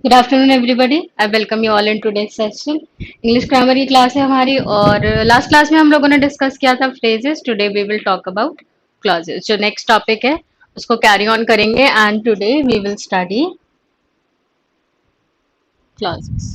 Good afternoon everybody. I welcome you all in today session. English grammar की class है हमारी और last class में हम लोगों ने डिस्कस किया था phrases. Today we will talk about clauses. जो नेक्स्ट टॉपिक है उसको कैरी ऑन करेंगे and today we will study clauses.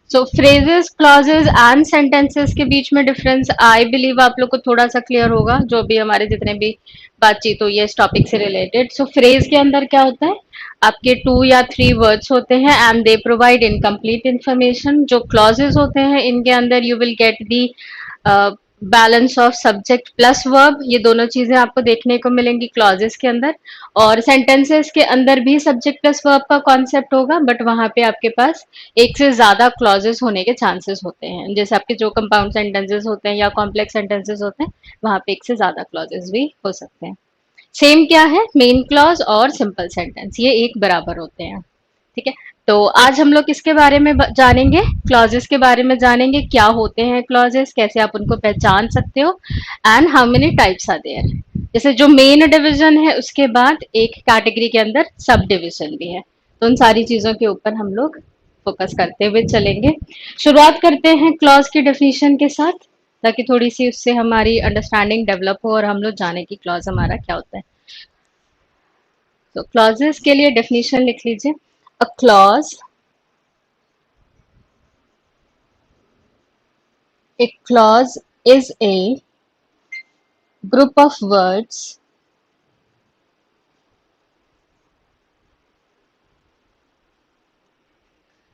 So phrases, clauses and sentences के बीच में डिफरेंस आई बिलीव आप लोग को थोड़ा सा क्लियर होगा, जो भी हमारे जितने भी बातचीत हुई है इस टॉपिक से रिलेटेड। सो फ्रेज के अंदर क्या होता है, आपके 2 या 3 वर्ड्स होते हैं and they provide incomplete information. जो क्लॉजेस होते हैं इनके अंदर you will get the balance of subject plus verb. ये दोनों चीजें आपको देखने को मिलेंगी क्लॉजेस के अंदर। और सेंटेंसेस के अंदर भी सब्जेक्ट प्लस वर्ब का कॉन्सेप्ट होगा, बट वहां पे आपके पास एक से ज्यादा क्लॉजेस होने के चांसेस होते हैं। जैसे आपके जो कंपाउंड सेंटेंसेस होते हैं या कॉम्प्लेक्स सेंटेंसेस होते हैं, वहां पे एक से ज्यादा क्लॉजेस भी हो सकते हैं। सेम क्या है, मेन क्लॉज और सिंपल सेंटेंस ये एक बराबर होते हैं। ठीक है, तो आज हम लोग इसके बारे में जानेंगे, क्लॉजेस के बारे में जानेंगे, क्या होते हैं क्लॉजेस, कैसे आप उनको पहचान सकते हो and how many types are there. जैसे जो मेन डिवीजन है उसके बाद एक कैटेगरी के अंदर सब डिवीजन भी है, तो उन सारी चीजों के ऊपर हम लोग फोकस करते हुए चलेंगे। शुरुआत करते हैं क्लॉज की डेफिनेशन के साथ, ताकि थोड़ी सी उससे हमारी अंडरस्टैंडिंग डेवलप हो और हम लोग जाने की क्लॉज हमारा क्या होता है। तो क्लॉजेस के लिए डेफिनेशन लिख लीजिए। A clause, a clause is a group of words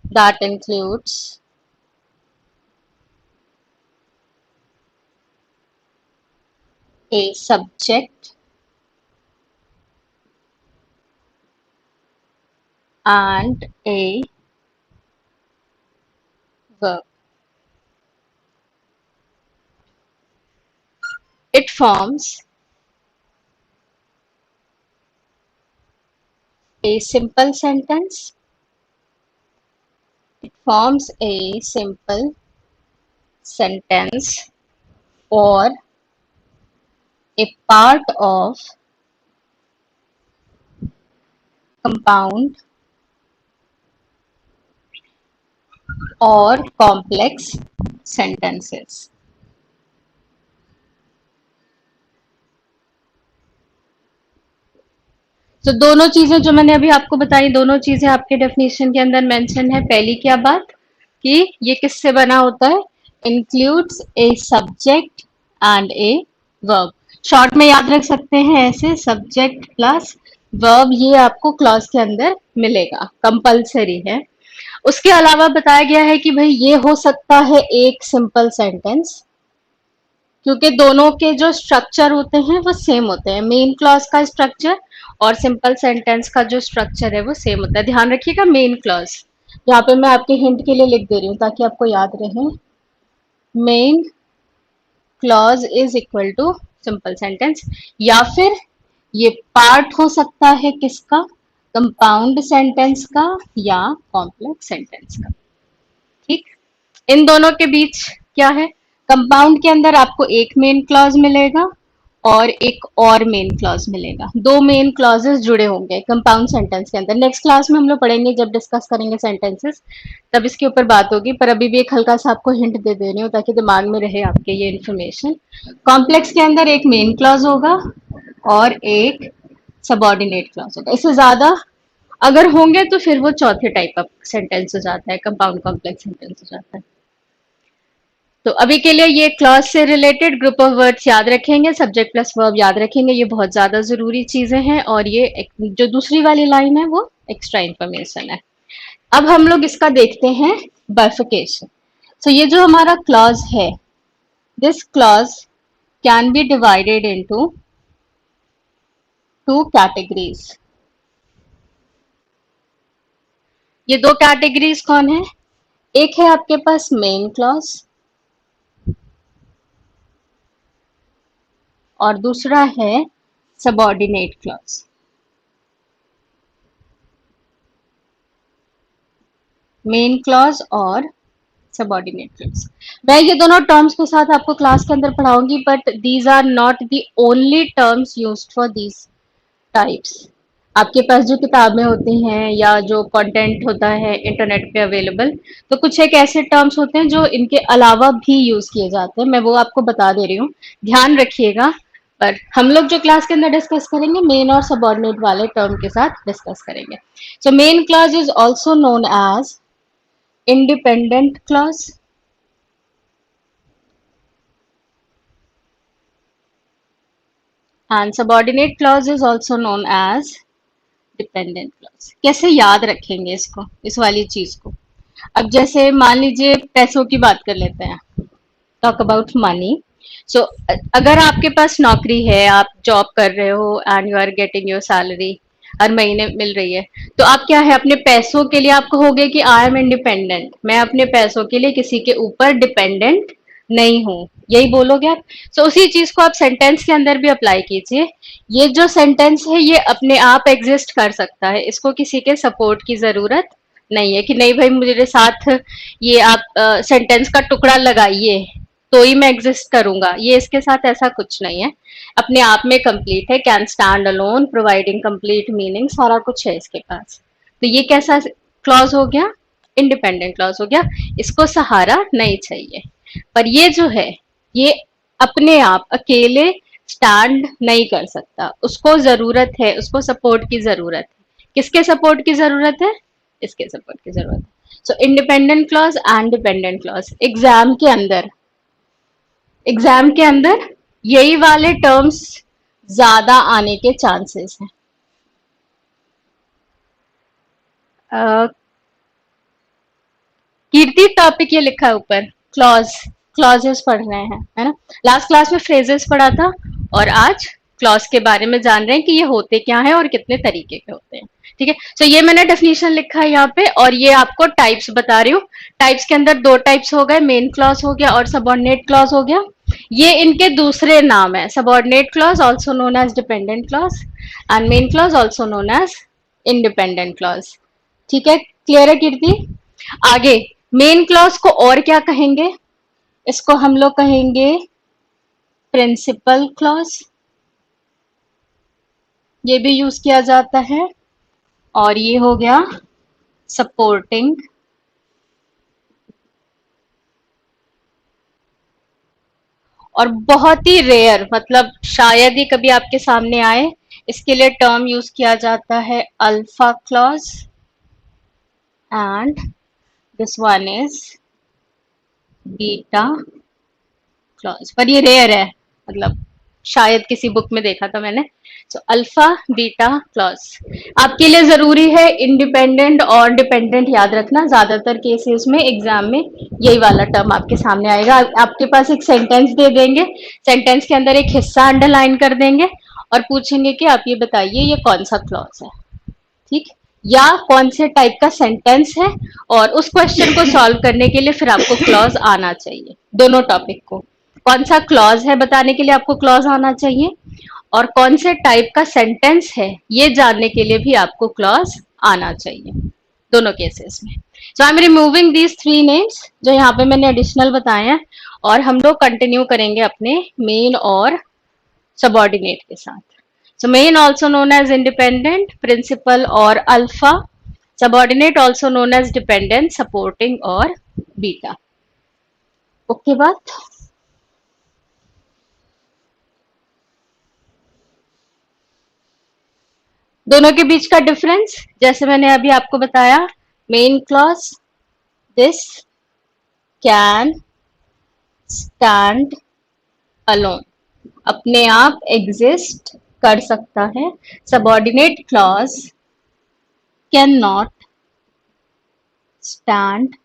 that includes a subject and a verb. It forms a simple sentence. It forms a simple sentence or a part of compound or complex sentences. तो दोनों चीजें जो मैंने अभी आपको बताई, दोनों चीजें आपके डेफिनेशन के अंदर मेंशन है। पहली क्या बात कि ये किससे बना होता है, includes a subject and a verb. Short में याद रख सकते हैं ऐसे, सब्जेक्ट प्लस वर्ब, ये आपको क्लॉज के अंदर मिलेगा, कंपलसरी है। उसके अलावा बताया गया है कि भाई ये हो सकता है एक सिंपल सेंटेंस, क्योंकि दोनों के जो स्ट्रक्चर होते हैं वो सेम होते हैं। मेन क्लॉज का स्ट्रक्चर और सिंपल सेंटेंस का जो स्ट्रक्चर है वो सेम होता है। ध्यान रखिएगा, मेन क्लॉज यहाँ पे मैं आपके हिंट के लिए लिख दे रही हूँ ताकि आपको याद रहे। Main clause is equal to simple sentence, या फिर ये पार्ट हो सकता है किसका, कंपाउंड सेंटेंस का या कॉम्प्लेक्स सेंटेंस का। ठीक, इन दोनों के बीच क्या है, कंपाउंड के अंदर आपको एक मेन क्लॉज मिलेगा और एक और मेन क्लॉज मिलेगा। दो मेन क्लॉजेस जुड़े होंगे कंपाउंड सेंटेंस के अंदर। नेक्स्ट क्लास में हम लोग पढ़ेंगे, जब डिस्कस करेंगे सेंटेंसेस तब इसके ऊपर बात होगी, पर अभी भी एक हल्का सा आपको हिंट दे दे रही हूँ ताकि दिमाग में रहे आपके ये इन्फॉर्मेशन। कॉम्प्लेक्स के अंदर एक मेन क्लॉज होगा और एक सबऑर्डिनेट क्लॉज होगा। इससे ज्यादा अगर होंगे तो फिर वो चौथे टाइप ऑफ सेंटेंस हो जाता है, कंपाउंड कॉम्प्लेक्स सेंटेंस हो जाता है। तो अभी के लिए ये क्लॉज से रिलेटेड ग्रुप ऑफ वर्ड्स याद रखेंगे, सब्जेक्ट प्लस वर्ब याद रखेंगे, ये बहुत ज्यादा जरूरी चीजें हैं। और ये जो दूसरी वाली लाइन है वो एक्स्ट्रा इंफॉर्मेशन है। अब हम लोग इसका देखते हैं बाइफिकेशन। सो ये जो हमारा क्लॉज है, this clause can be divided into 2 categories. ये 2 कैटेगरीज कौन है, एक है आपके पास मेन क्लॉज और दूसरा है सबऑर्डिनेट क्लॉज। मेन क्लॉज और सबऑर्डिनेट क्लॉज, मैं ये दोनों टर्म्स के साथ आपको क्लास के अंदर पढ़ाऊंगी, but these are not the only terms used for these types. आपके पास जो किताबें होती हैं या जो कंटेंट होता है इंटरनेट पे अवेलेबल, तो कुछ एक ऐसे टर्म्स होते हैं जो इनके अलावा भी यूज किए जाते हैं, मैं वो आपको बता दे रही हूँ, ध्यान रखिएगा। पर हम लोग जो क्लास के अंदर डिस्कस करेंगे मेन और सबऑर्डिनेट वाले टर्म के साथ डिस्कस करेंगे। So main clause is also known as independent clause, and subordinate clause is also known as dependent clause. कैसे याद रखेंगे इसको, इस वाली चीज को? अब जैसे मान लीजिए पैसों की बात कर लेते हैं, टॉक अबाउट मनी। सो अगर आपके पास नौकरी है, आप जॉब कर रहे हो and you are getting your salary, हर महीने मिल रही है, तो आप क्या है अपने पैसों के लिए आप कहोगे कि आई एम इंडिपेंडेंट, मैं अपने पैसों के लिए किसी के ऊपर डिपेंडेंट नहीं हूं, यही बोलोगे आप। सो उसी चीज को आप सेंटेंस के अंदर भी अप्लाई कीजिए। ये जो सेंटेंस है ये अपने आप एग्जिस्ट कर सकता है, इसको किसी के सपोर्ट की जरूरत नहीं है कि नहीं भाई मेरे साथ ये आप सेंटेंस का टुकड़ा लगाइए तो ही मैं एग्जिस्ट करूंगा, ये इसके साथ ऐसा कुछ नहीं है, अपने आप में कंप्लीट है, can stand alone, providing complete meaning, सारा कुछ है इसके पास। तो ये कैसा क्लॉज हो गया? इंडिपेंडेंट क्लॉज हो गया, इसको सहारा नहीं चाहिए। पर ये जो है ये अपने आप अकेले स्टैंड नहीं कर सकता, उसको जरूरत है, उसको सपोर्ट की जरूरत है। किसके सपोर्ट की जरूरत है? इसके सपोर्ट की जरूरत है। सो independent clause and dependent clause exam के अंदर यही वाले टर्म्स ज्यादा आने के चांसेस हैं। अ, कीर्ति टॉपिक ये लिखा है ऊपर, क्लॉज, क्लॉजेस पढ़ रहे हैं, है ना? लास्ट क्लास में फ्रेजेस पढ़ा था और आज क्लॉज के बारे में जान रहे हैं कि ये होते क्या है और कितने तरीके के होते हैं। ठीक है, सो ये मैंने डेफिनेशन लिखा है यहाँ पे और ये आपको टाइप्स बता रही हूँ। टाइप्स के अंदर दो टाइप्स हो गए, मेन क्लॉज हो गया और सबऑर्डिनेट क्लॉज हो गया। ये इनके दूसरे नाम है, subordinate clause also known as dependent clause and main clause also known as independent clause. ठीक है, क्लियर है कीर्ति? आगे मेन क्लॉज को और क्या कहेंगे? इसको हम लोग कहेंगे प्रिंसिपल क्लॉज, ये भी यूज किया जाता है। और ये हो गया सपोर्टिंग, और बहुत ही रेयर, मतलब शायद ही कभी आपके सामने आए, इसके लिए टर्म यूज किया जाता है alpha clause and this one is beta clause. पर ये रेयर है, मतलब शायद किसी बुक में देखा था मैंने। सो अल्फा बीटा क्लॉज आपके लिए जरूरी है, इंडिपेंडेंट और डिपेंडेंट याद रखना, ज्यादातर केसेस में एग्जाम में यही वाला टर्म आपके सामने आएगा। आपके पास एक सेंटेंस दे देंगे, सेंटेंस के अंदर एक हिस्सा अंडरलाइन कर देंगे और पूछेंगे कि आप ये बताइए ये कौन सा क्लॉज है, ठीक, या कौन से टाइप का सेंटेंस है। और उस क्वेश्चन को सॉल्व करने के लिए फिर आपको क्लॉज आना चाहिए, दोनों टॉपिक को, कौन सा क्लॉज है बताने के लिए आपको क्लॉज आना चाहिए और कौन से टाइप का सेंटेंस है ये जानने के लिए भी आपको क्लॉज आना चाहिए, दोनों केसेस में। So I am removing these three names जो यहाँ पे मैंने एडिशनल बताए हैं, और हम लोग कंटिन्यू करेंगे अपने मेन और सबऑर्डिनेट के साथ। So main also known as independent, principal or alpha, subordinate also known as dependent, supporting or beta. Okay बात? दोनों के बीच का डिफरेंस जैसे मैंने अभी आपको बताया, main clause, this can stand alone, अपने आप एग्जिस्ट कर सकता है। Subordinate clause can not stand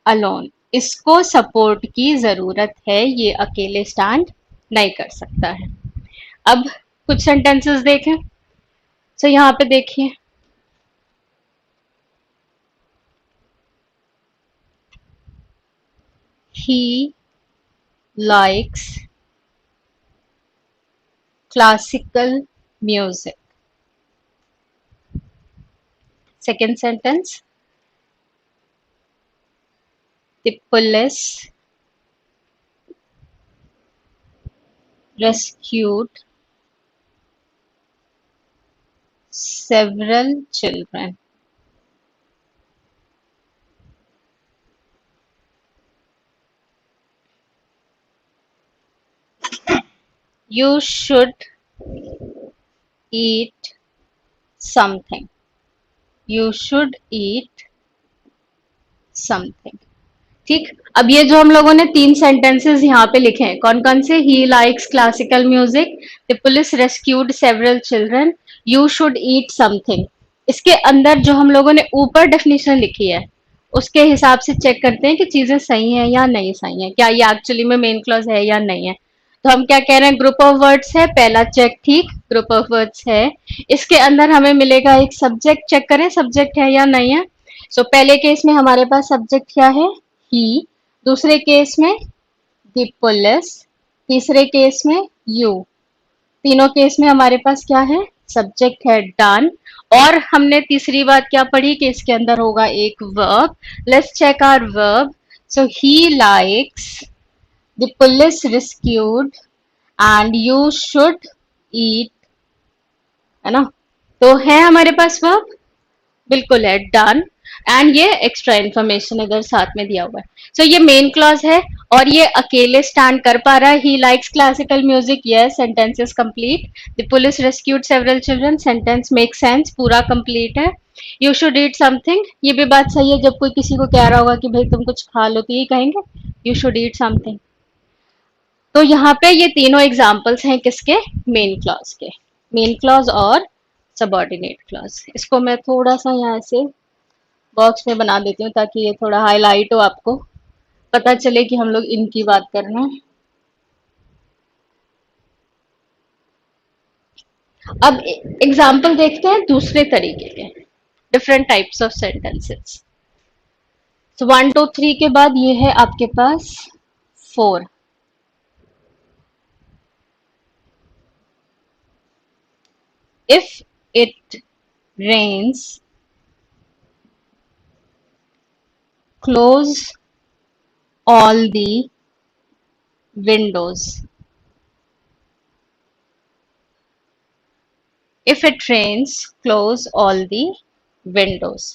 alone, इसको सपोर्ट की जरूरत है, ये अकेले स्टैंड नहीं कर सकता है। अब कुछ सेंटेंसेस देखें। तो यहाँ पे देखिए, he likes classical music. Second sentence, the police rescued several children. You should eat something. You should eat something. ठीक, अब ये जो हम लोगों ने 3 सेंटेंसेस यहाँ पे लिखे हैं, कौन कौन से? He likes classical music, the police rescued several children, you should eat something. इसके अंदर जो हम लोगों ने ऊपर डेफिनेशन लिखी है उसके हिसाब से चेक करते हैं कि चीजें सही हैं या नहीं सही हैं, क्या ये एक्चुअली में मेन क्लॉज है या नहीं है। तो हम क्या कह रहे हैं, ग्रुप ऑफ वर्ड्स है, पहला चेक ठीक, ग्रुप ऑफ वर्ड्स है, इसके अंदर हमें मिलेगा एक सब्जेक्ट, चेक करें सब्जेक्ट है या नहीं है। सो पहले केस में हमारे पास सब्जेक्ट क्या है, ही, दूसरे केस में द पुलिस, तीसरे केस में यू, तीनों केस में हमारे पास क्या है, सब्जेक्ट है डन। और हमने तीसरी बात क्या पढ़ी कि इसके अंदर होगा एक verb. Let's check our verb. So he likes, the police rescued and you should eat, है ना। तो है हमारे पास वर्ब, बिल्कुल है, डन। एंड ये एक्स्ट्रा इन्फॉर्मेशन इधर साथ में दिया हुआ है। सो ये मेन क्लॉज है और ये अकेले स्टैंड कर पा रहा है। He likes classical music, yes, sentence is complete. The police rescued several children, sentence make sense, पूरा कंप्लीट है। यू शुड ईट समथिंग, ये भी बात सही है, जब कोई किसी को कह रहा होगा कि भाई तुम कुछ खा लो तो ये कहेंगे यू शुड ईट समथिंग। तो यहाँ पे ये तीनों एग्जाम्पल्स हैं किसके, मेन क्लॉज के, मेन क्लॉज और सबऑर्डिनेट क्लॉज। इसको मैं थोड़ा सा यहाँ से बॉक्स में बना देती हूँ ताकि ये थोड़ा हाईलाइट हो, आपको पता चले कि हम लोग इनकी बात कर रहे हैं। अब एग्जाम्पल देखते हैं दूसरे तरीके के, डिफरेंट टाइप्स ऑफ सेंटेंसेस। तो 1 2 3 के बाद ये है आपके पास 4। If it rains, close all the windows. If it rains, close all the windows.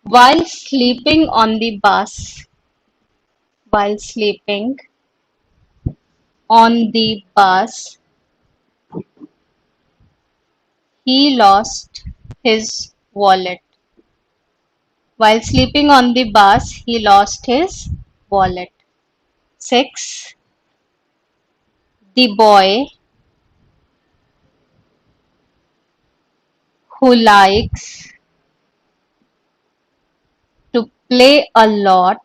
While sleeping on the bus, while sleeping on the bus, he lost his wallet. While sleeping on the bus, he lost his wallet. 6. The boy who likes to play a lot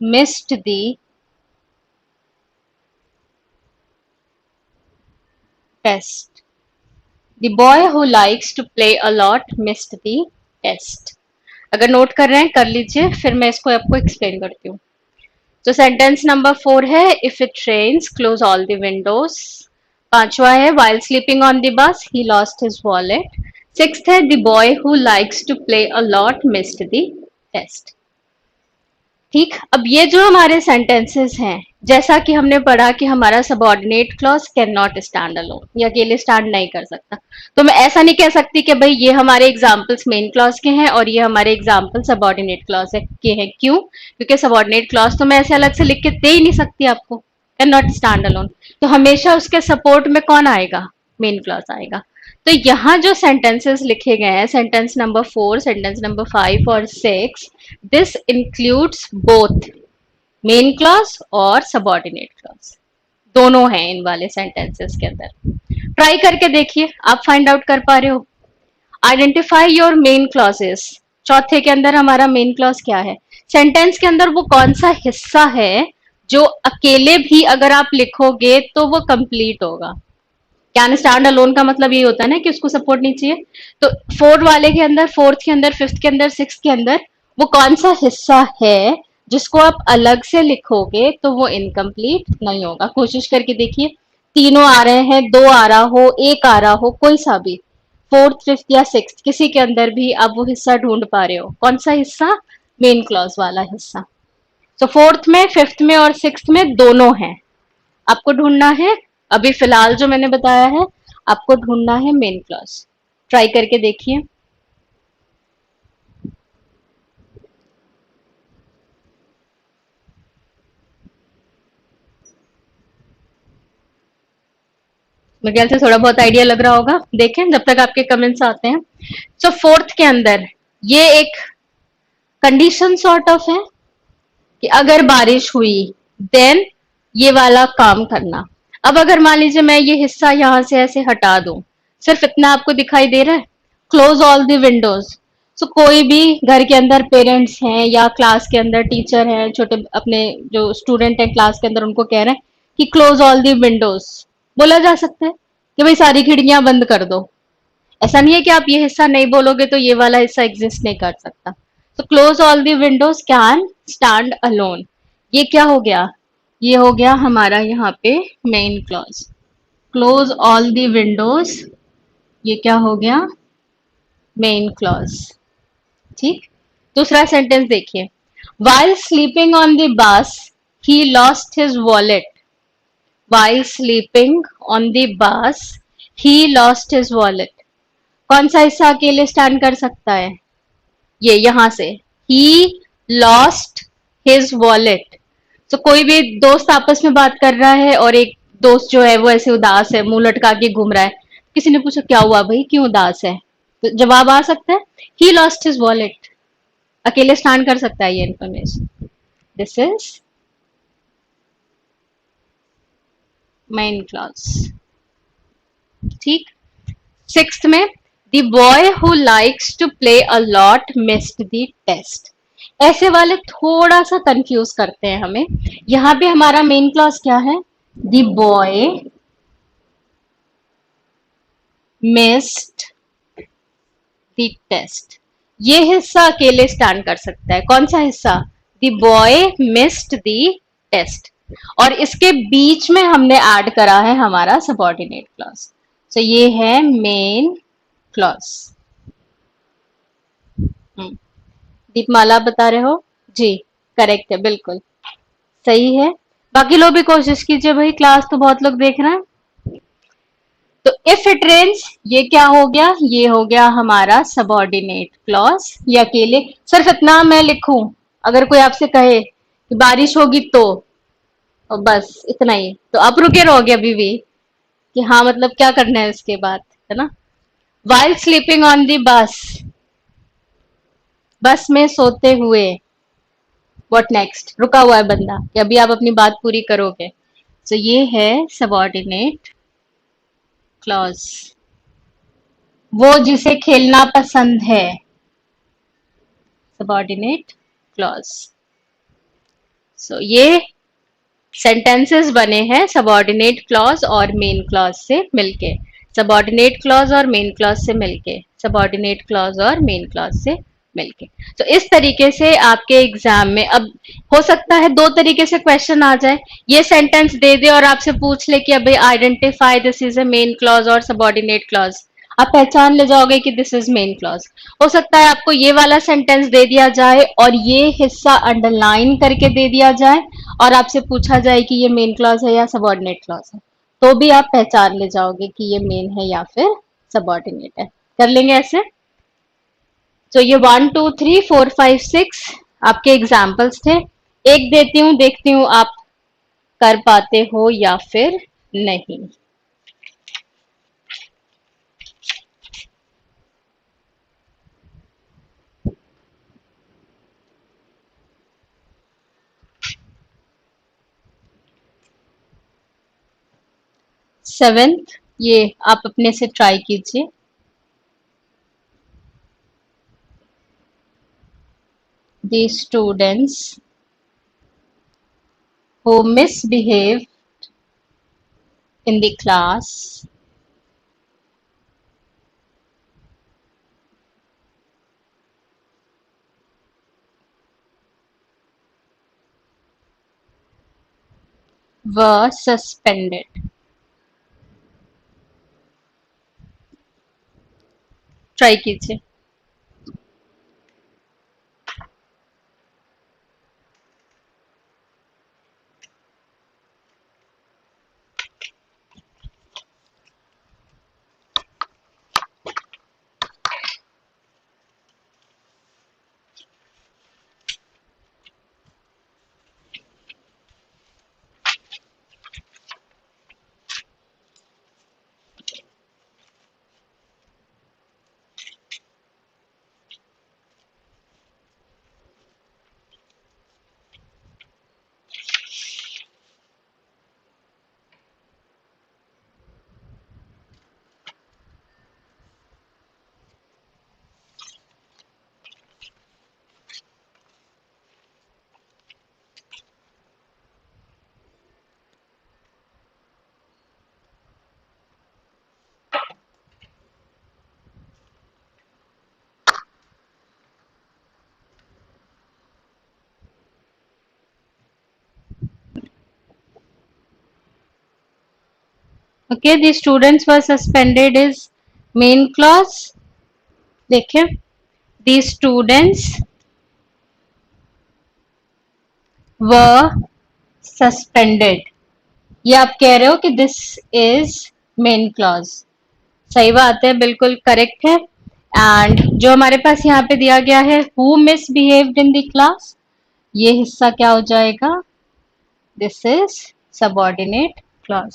missed the test. The boy who likes to play a lot missed the test. अगर note कर रहे हैं कर लीजिए, फिर मैं इसको आपको एक्सप्लेन करती हूँ। तो सेंटेंस नंबर 4 है if it rains close all the windows. 5वां है while sleeping on the bus he lost his wallet। 6th है the boy who likes to play a lot missed the test। ठीक, अब ये जो हमारे सेंटेंसेस हैं, जैसा कि हमने पढ़ा कि हमारा subordinate clause can not stand alone, ये अकेले स्टैंड नहीं कर सकता। तो मैं ऐसा नहीं कह सकती कि भाई ये हमारे एग्जाम्पल्स मेन क्लॉज के हैं और ये हमारे एग्जाम्पल सबऑर्डिनेट क्लॉज के हैं। क्यों? क्योंकि सबऑर्डिनेट क्लॉज तो मैं ऐसे अलग से लिख के दे ही नहीं सकती आपको, कैन नॉट स्टैंड अलोन। तो हमेशा उसके सपोर्ट में कौन आएगा, मेन क्लॉज आएगा। तो यहाँ जो सेंटेंसेस लिखे गए हैं, सेंटेंस नंबर 4, सेंटेंस नंबर 5 और 6, this includes both men clause और सबऑर्डिनेट क्लॉज, दोनों हैं इन वाले सेंटेंसेस के अंदर। ट्राई करके देखिए, आप फाइंड आउट कर पा रहे हो। Identify your main clauses. चौथे के अंदर हमारा मेन क्लॉज क्या है, सेंटेंस के अंदर वो कौन सा हिस्सा है जो अकेले भी अगर आप लिखोगे तो वो कंप्लीट होगा। कैन स्टैंड अलोन का मतलब ये होता है ना कि उसको सपोर्ट नहीं चाहिए। तो 4 वाले के अंदर, 4th के अंदर, 5th के अंदर, 6th के अंदर वो कौन सा हिस्सा है जिसको आप अलग से लिखोगे तो वो इनकम्प्लीट नहीं होगा। कोशिश करके देखिए, तीनों आ रहे हैं, 2 आ रहा हो, 1 आ रहा हो, कोई सा भी, 4th 5th या 6th किसी के अंदर भी आप वो हिस्सा ढूंढ पा रहे हो, कौन सा हिस्सा, मेन क्लॉज वाला हिस्सा। सो फोर्थ में, फिफ्थ में और सिक्स्थ में दोनों हैं। आपको ढूंढना है, अभी फिलहाल जो मैंने बताया है, आपको ढूंढना है मेन क्लॉज। ट्राई करके देखिए। मेरे ख्याल से थोड़ा बहुत आइडिया लग रहा होगा, देखें जब तक आपके कमेंट्स आते हैं। सो फोर्थ के अंदर ये एक कंडीशन सॉर्ट ऑफ है कि अगर बारिश हुई देन ये वाला काम करना। अब अगर मान लीजिए मैं ये हिस्सा यहां से ऐसे हटा दूं, सिर्फ इतना आपको दिखाई दे रहा है, क्लोज ऑल द विंडोज। सो कोई भी घर के अंदर पेरेंट्स हैं या क्लास के अंदर टीचर हैं, छोटे अपने जो स्टूडेंट हैं क्लास के अंदर, उनको कह रहे हैं कि क्लोज ऑल द विंडोज। बोला जा सकता है कि भाई सारी खिड़कियां बंद कर दो। ऐसा नहीं है कि आप ये हिस्सा नहीं बोलोगे तो ये वाला हिस्सा एग्जिस्ट नहीं कर सकता। तो close all the Windows can stand alone. ये क्या हो गया? ये हो गया हमारा यहाँ पे main clause. Close all the Windows, ये क्या हो गया? Main clause. ठीक। दूसरा सेंटेंस देखिए। While sleeping on the bus, he lost his wallet. While sleeping on the bus, he lost his wallet. कौन सा हिस्सा अकेले स्टैंड कर सकता है? ये यहां से, ही लॉस्ट हिज वॉलेट। तो कोई भी दोस्त आपस में बात कर रहा है और एक दोस्त जो है वो ऐसे उदास है, मुंह लटका के घूम रहा है। किसी ने पूछा क्या हुआ भाई, क्यों उदास है? तो जवाब आ सकता है ही लॉस्ट हिज वॉलेट। अकेले स्टैंड कर सकता है ये information. This is main clause. ठीक। सिक्स्थ में, the boy who likes to play a lot missed the test. ऐसे वाले थोड़ा सा कंफ्यूज करते हैं हमें। यहां पे हमारा मेन क्लॉज क्या है? The boy missed the test. ये हिस्सा अकेले स्टैंड कर सकता है। कौन सा हिस्सा? The boy missed the test. और इसके बीच में हमने ऐड करा है हमारा सबऑर्डिनेट क्लॉज। तो ये है मेन क्लॉज। दीपमाला आप बता रहे हो? जी, करेक्ट है, बिल्कुल सही है। बाकी लोग भी कोशिश कीजिए भाई, क्लास तो बहुत लोग देख रहे हैं। तो इफ इट रेन्स, ये क्या हो गया? ये हो गया हमारा सबऑर्डिनेट क्लॉज। ये अकेले, सिर्फ इतना मैं लिखूं, अगर कोई आपसे कहे कि बारिश होगी तो बस इतना ही, तो आप रुके रहोगे अभी भी कि हाँ मतलब क्या करना है उसके बाद, है ना? वाइल स्लीपिंग ऑन दी बस, बस में सोते हुए। What next? रुका हुआ है बंदा कि अभी आप अपनी बात पूरी करोगे। तो ये है सबऑर्डिनेट क्लॉज। वो जिसे खेलना पसंद है, सबऑर्डिनेट क्लॉज। सो ये सेंटेंसेस बने हैं सबऑर्डिनेट क्लॉज और मेन क्लॉज से मिलके, सबऑर्डिनेट क्लॉज और मेन क्लॉज से मिलके, सबऑर्डिनेट क्लॉज और मेन क्लॉज से मिलके। तो इस तरीके से आपके एग्जाम में अब हो सकता है दो तरीके से क्वेश्चन आ जाए। ये सेंटेंस दे दे और आपसे पूछ ले कि अभी identify this is a main clause और सबऑर्डिनेट क्लॉज। आप पहचान ले जाओगे कि दिस इज मेन क्लॉज। हो सकता है आपको ये वाला सेंटेंस दे दिया जाए और ये हिस्सा अंडरलाइन करके दे दिया जाए और आपसे पूछा जाए कि ये मेन क्लॉज है या सबऑर्डिनेट क्लॉज है, तो भी आप पहचान ले जाओगे कि ये मेन है या फिर सबऑर्डिनेट है। कर लेंगे ऐसे। तो ये 1 2 3 4 5 6 आपके एग्जाम्पल्स थे। एक देती हूँ, देखती हूँ आप कर पाते हो या फिर नहीं। सेवेंथ, ये आप अपने से ट्राई कीजिए। The students who misbehaved in the class were suspended. Try कीजिए। Okay, the students were suspended is main clause. देखिए, द स्टूडेंट्स वर सस्पेंडेड, ये आप कह रहे हो कि दिस इज मेन क्लॉज. सही बात है, बिल्कुल करेक्ट है. एंड जो हमारे पास यहाँ पे दिया गया है, who misbehaved in the class, ये हिस्सा क्या हो जाएगा? This is subordinate clause.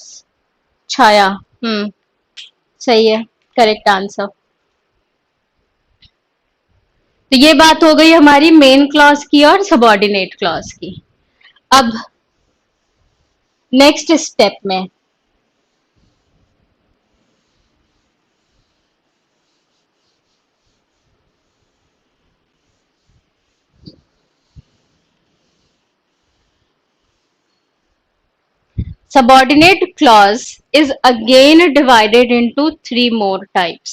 Chhaya, सही है, करेक्ट आंसर. तो ये बात हो गई हमारी मेन क्लॉज की और सबऑर्डिनेट क्लॉज की. अब नेक्स्ट स्टेप में subordinate clause is again divided into three more types.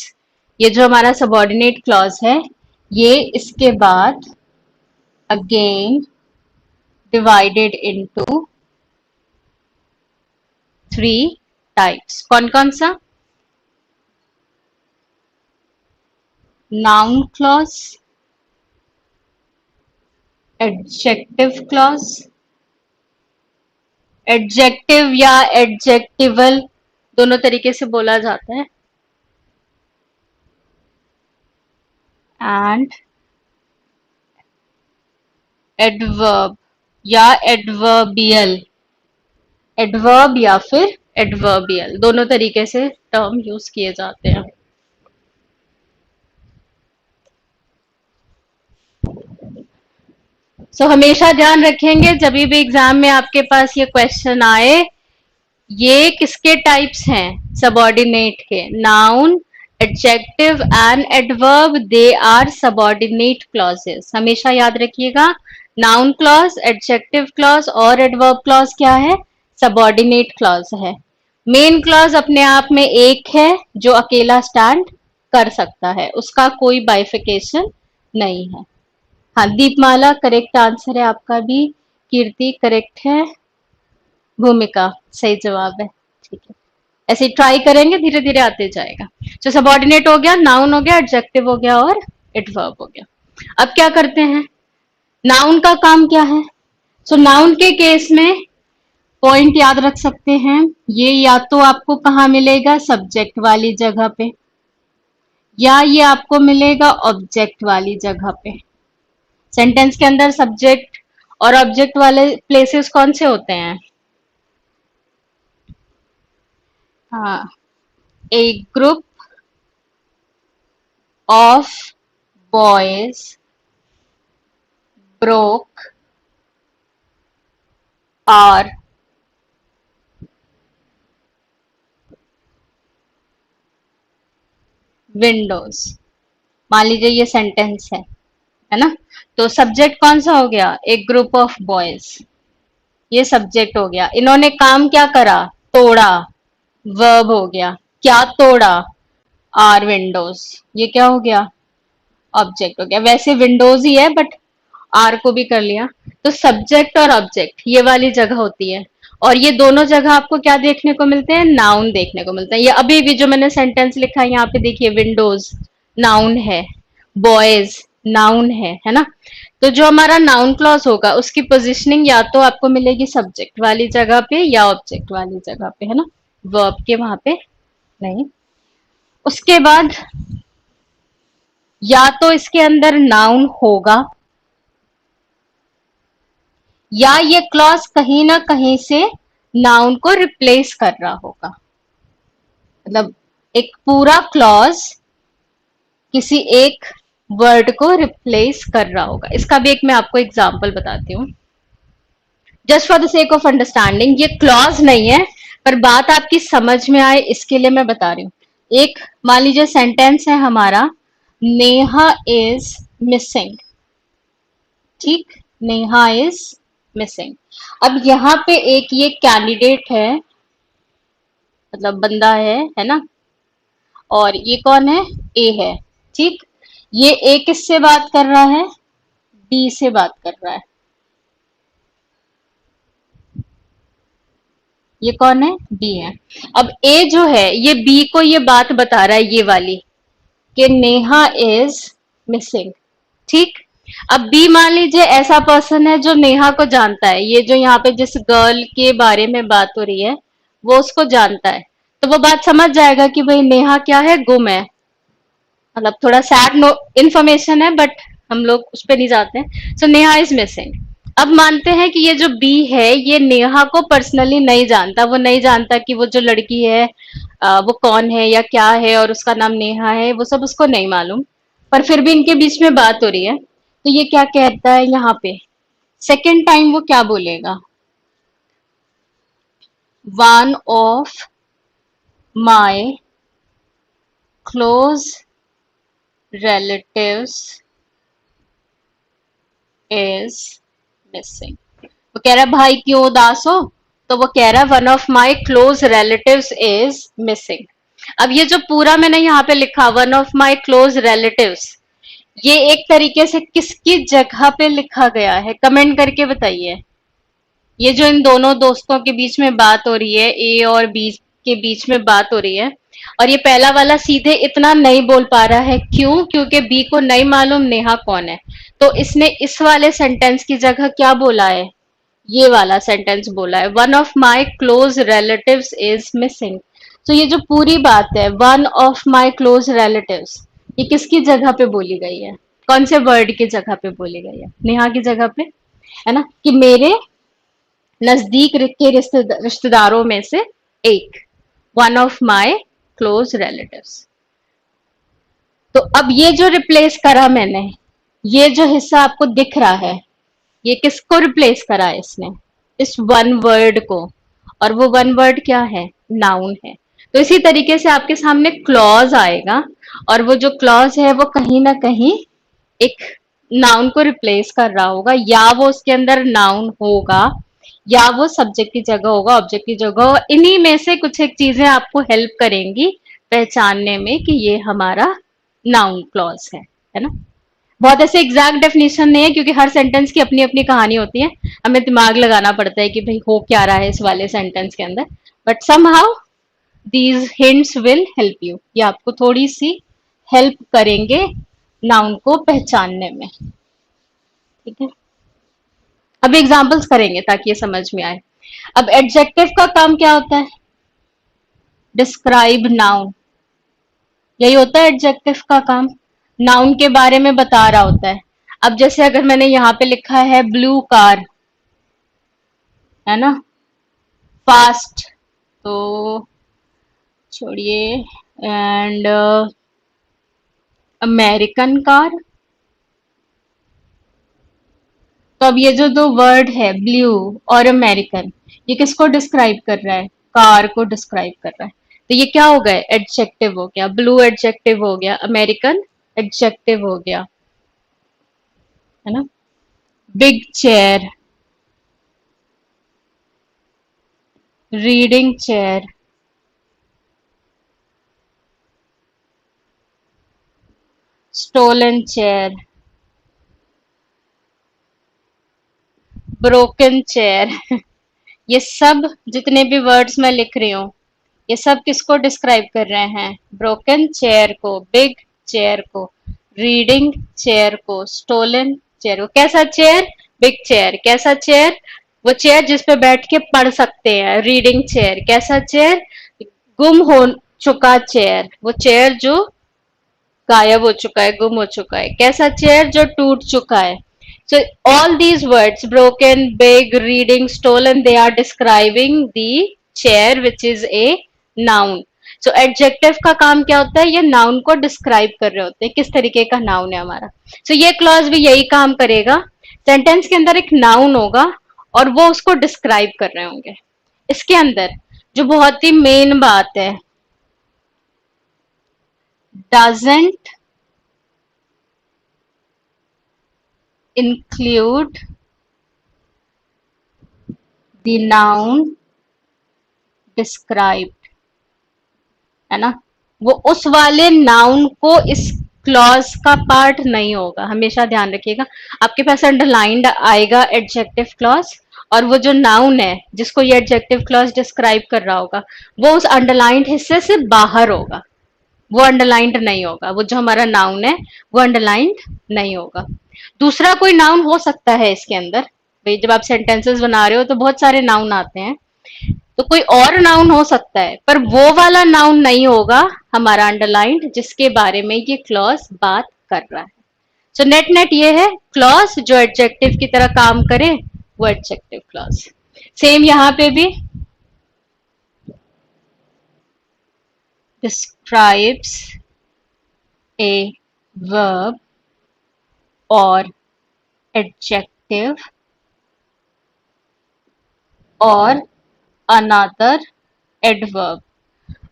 ये जो हमारा subordinate clause है, ये इसके बाद again divided into three types. कौन कौन सा? Noun clause, adjective clause, adjective या adjectival दोनों तरीके से बोला जाता है, and adverb या adverbial, एडवर्ब या फिर एडवर्बियल, दोनों तरीके से टर्म यूज किए जाते हैं. सो हमेशा ध्यान रखेंगे जब भी एग्जाम में आपके पास ये क्वेश्चन आए, ये किसके टाइप्स हैं? सबऑर्डिनेट के. Noun, adjective and adverb, they are subordinate clauses. हमेशा याद रखिएगा, नाउन क्लॉज, एडजेक्टिव क्लॉज और एडवर्ब क्लॉज क्या है? सबऑर्डिनेट क्लॉज है. मेन क्लॉज अपने आप में एक है जो अकेला स्टैंड कर सकता है, उसका कोई बाइफिकेशन नहीं है. हाँ, दीपमाला करेक्ट आंसर है आपका भी. कीर्ति करेक्ट है. भूमिका सही जवाब है. ठीक है, ऐसे ट्राई करेंगे, धीरे धीरे आते जाएगा. तो सबऑर्डिनेट हो गया, नाउन हो गया, एडजेक्टिव हो गया और एडवर्ब हो गया. अब क्या करते हैं? नाउन का काम क्या है? सो नाउन के केस में पॉइंट याद रख सकते हैं, ये या तो आपको कहाँ मिलेगा? सब्जेक्ट वाली जगह पे, या ये आपको मिलेगा ऑब्जेक्ट वाली जगह पे. सेंटेंस के अंदर सब्जेक्ट और ऑब्जेक्ट वाले प्लेसेस कौन से होते हैं? हाँ, a group of boys broke our windows. मान लीजिए ये सेंटेंस है ना? तो सब्जेक्ट कौन सा हो गया? एक ग्रुप ऑफ बॉयज, ये सब्जेक्ट हो गया. इन्होंने काम क्या करा? तोड़ा, वर्ब हो गया. क्या तोड़ा? आर विंडोज, ये क्या हो गया? ऑब्जेक्ट हो गया. वैसे विंडोज ही है बट आर को भी कर लिया. तो सब्जेक्ट और ऑब्जेक्ट ये वाली जगह होती है, और ये दोनों जगह आपको क्या देखने को मिलते हैं? नाउन देखने को मिलते हैं. ये अभी भी जो मैंने सेंटेंस लिखा है यहाँ पे देखिए, विंडोज नाउन है, बॉयज नाउन है ना? तो जो हमारा नाउन क्लॉज होगा उसकी पोजिशनिंग या तो आपको मिलेगी सब्जेक्ट वाली जगह पे या ऑब्जेक्ट वाली जगह पे, है ना? वर्ब के वहां पे नहीं. उसके बाद या तो इसके अंदर नाउन होगा, या ये क्लॉज कहीं ना कहीं से नाउन को रिप्लेस कर रहा होगा. मतलब एक पूरा क्लॉज किसी एक वर्ड को रिप्लेस कर रहा होगा. इसका भी एक मैं आपको एग्जांपल बताती हूँ, just for the sake of understanding. ये क्लॉज नहीं है, पर बात आपकी समझ में आए इसके लिए मैं बता रही हूँ. एक मान लीजिए सेंटेंस है हमारा, नेहा इज मिसिंग. ठीक, नेहा इज मिसिंग. अब यहाँ पे एक ये कैंडिडेट है, मतलब बंदा है ना? और ये कौन है? ए है. ठीक, ये ए किससे बात कर रहा है? बी से बात कर रहा है. ये कौन है? बी है। अब ए जो है ये बी को ये बात बता रहा है, ये वाली, कि नेहा इज मिसिंग। ठीक। अब बी मान लीजिए ऐसा पर्सन है जो नेहा को जानता है, ये जो यहाँ पे जिस गर्ल के बारे में बात हो रही है वो उसको जानता है, तो वो बात समझ जाएगा कि भाई नेहा क्या है? गुम है। मतलब थोड़ा सैड नो इन्फॉर्मेशन है, बट हम लोग उस पर नहीं जाते हैं। सो नेहा इज मिसिंग। अब मानते हैं कि ये जो बी है ये नेहा को पर्सनली नहीं जानता, वो नहीं जानता कि वो जो लड़की है वो कौन है या क्या है, और उसका नाम नेहा है, वो सब उसको नहीं मालूम। पर फिर भी इनके बीच में बात हो रही है, तो ये क्या कहता है यहाँ पे? सेकेंड टाइम वो क्या बोलेगा? One of my close relatives is missing। वो कह रहा है भाई क्यों उदास हो? तो वो कह रहा है one of my close relatives is missing. अब ये जो पूरा मैंने यहाँ पे लिखा one of my close relatives, ये एक तरीके से किसकी जगह पे लिखा गया है? कमेंट करके बताइए। ये जो इन दोनों दोस्तों के बीच में बात हो रही है, ए और बी के बीच में बात हो रही है, और ये पहला वाला सीधे इतना नहीं बोल पा रहा है, क्यों? क्योंकि बी को नहीं मालूम नेहा कौन है। तो इसने इस वाले सेंटेंस की जगह क्या बोला है? ये वाला सेंटेंस बोला है, one of my close relatives is missing. तो ये जो पूरी बात है one of my close relatives, ये किसकी जगह पे बोली गई है? कौन से वर्ड की जगह पे बोली गई है? नेहा की जगह पे, है ना, कि मेरे नजदीक के रिश्तेदारों में से एक, one of my close relatives. तो अब ये जो रिप्लेस करा मैंने, ये जो हिस्सा आपको दिख रहा है, ये किसको रिप्लेस करा है इसने? इस वन वर्ड को। और वो वन वर्ड क्या है? नाउन है। तो इसी तरीके से आपके सामने क्लॉज आएगा, और वो जो क्लॉज है वो कहीं ना कहीं एक नाउन को रिप्लेस कर रहा होगा, या वो उसके अंदर नाउन होगा, या वो सब्जेक्ट की जगह होगा, ऑब्जेक्ट की जगह होगा। इन्हीं में से कुछ एक चीजें आपको हेल्प करेंगी पहचानने में कि ये हमारा नाउन क्लॉज है ना। बहुत ऐसे एग्जैक्ट डेफिनेशन नहीं है, क्योंकि हर सेंटेंस की अपनी अपनी कहानी होती है, हमें दिमाग लगाना पड़ता है कि भाई हो क्या रहा है इस वाले सेंटेंस के अंदर। But somehow these hints will help you, ये आपको थोड़ी सी हेल्प करेंगे नाउन को पहचानने में। ठीक है, अब एग्जाम्पल्स करेंगे ताकि ये समझ में आए। अब एडजेक्टिव का काम क्या होता है? डिस्क्राइब नाउन, यही होता है एडजेक्टिव का काम, नाउन के बारे में बता रहा होता है। अब जैसे अगर मैंने यहाँ पे लिखा है ब्लू कार, है ना, फास्ट, तो छोड़िए, एंड अमेरिकन कार। तो अब ये जो दो वर्ड है ब्लू और अमेरिकन, ये किसको डिस्क्राइब कर रहा है? कार को डिस्क्राइब कर रहा है। तो ये क्या हो गए? एडजेक्टिव हो गया। ब्लू एडजेक्टिव हो गया, अमेरिकन एडजेक्टिव हो गया, है ना। Big chair, reading chair, stolen chair, broken chair. ये सब जितने भी वर्ड्स मैं लिख रही हूँ, ये सब किसको डिस्क्राइब कर रहे हैं? ब्रोकन चेयर को, बिग चेयर को, रीडिंग चेयर को, स्टोलन चेयर को। कैसा चेयर? Big chair. कैसा चेयर? वो चेयर जिस पे बैठ के पढ़ सकते हैं। Reading chair. कैसा चेयर? गुम हो चुका चेयर, वो चेयर जो गायब हो चुका है, गुम हो चुका है। कैसा चेयर? जो टूट चुका है। So all these words, broken, big, reading, stolen, they are describing the chair which is a noun. So adjective का काम क्या होता है? ये noun को describe कर रहे होते हैं, किस तरीके का noun है हमारा। So ये clause भी यही काम करेगा, sentence के अंदर एक noun होगा और वो उसको describe कर रहे होंगे। इसके अंदर जो बहुत ही मेन बात है, doesn't include the noun described, है ना। वो उस वाले नाउन को इस क्लॉज का पार्ट नहीं होगा, हमेशा ध्यान रखिएगा। आपके पास अंडरलाइंड आएगा एडजेक्टिव क्लॉज, और वो जो नाउन है जिसको ये एडजेक्टिव क्लॉज डिस्क्राइब कर रहा होगा वो उस अंडरलाइंड हिस्से से बाहर होगा, वो अंडरलाइंड नहीं होगा। वो जो हमारा नाउन है वो अंडरलाइंड नहीं होगा। दूसरा कोई नाउन हो सकता है इसके अंदर, भाई जब आप सेंटेंसेस बना रहे हो तो बहुत सारे नाउन आते हैं, तो कोई और नाउन हो सकता है, पर वो वाला नाउन नहीं होगा हमारा अंडरलाइंड जिसके बारे में ये क्लॉज बात कर रहा है। सो नेट नेट ये है, क्लॉज जो एडजेक्टिव की तरह काम करे वो एडजेक्टिव क्लॉज। सेम यहां पे भी, डिस्क्राइब्स ए वर्ब और एडजेक्टिव और अनदर एडवर्ब।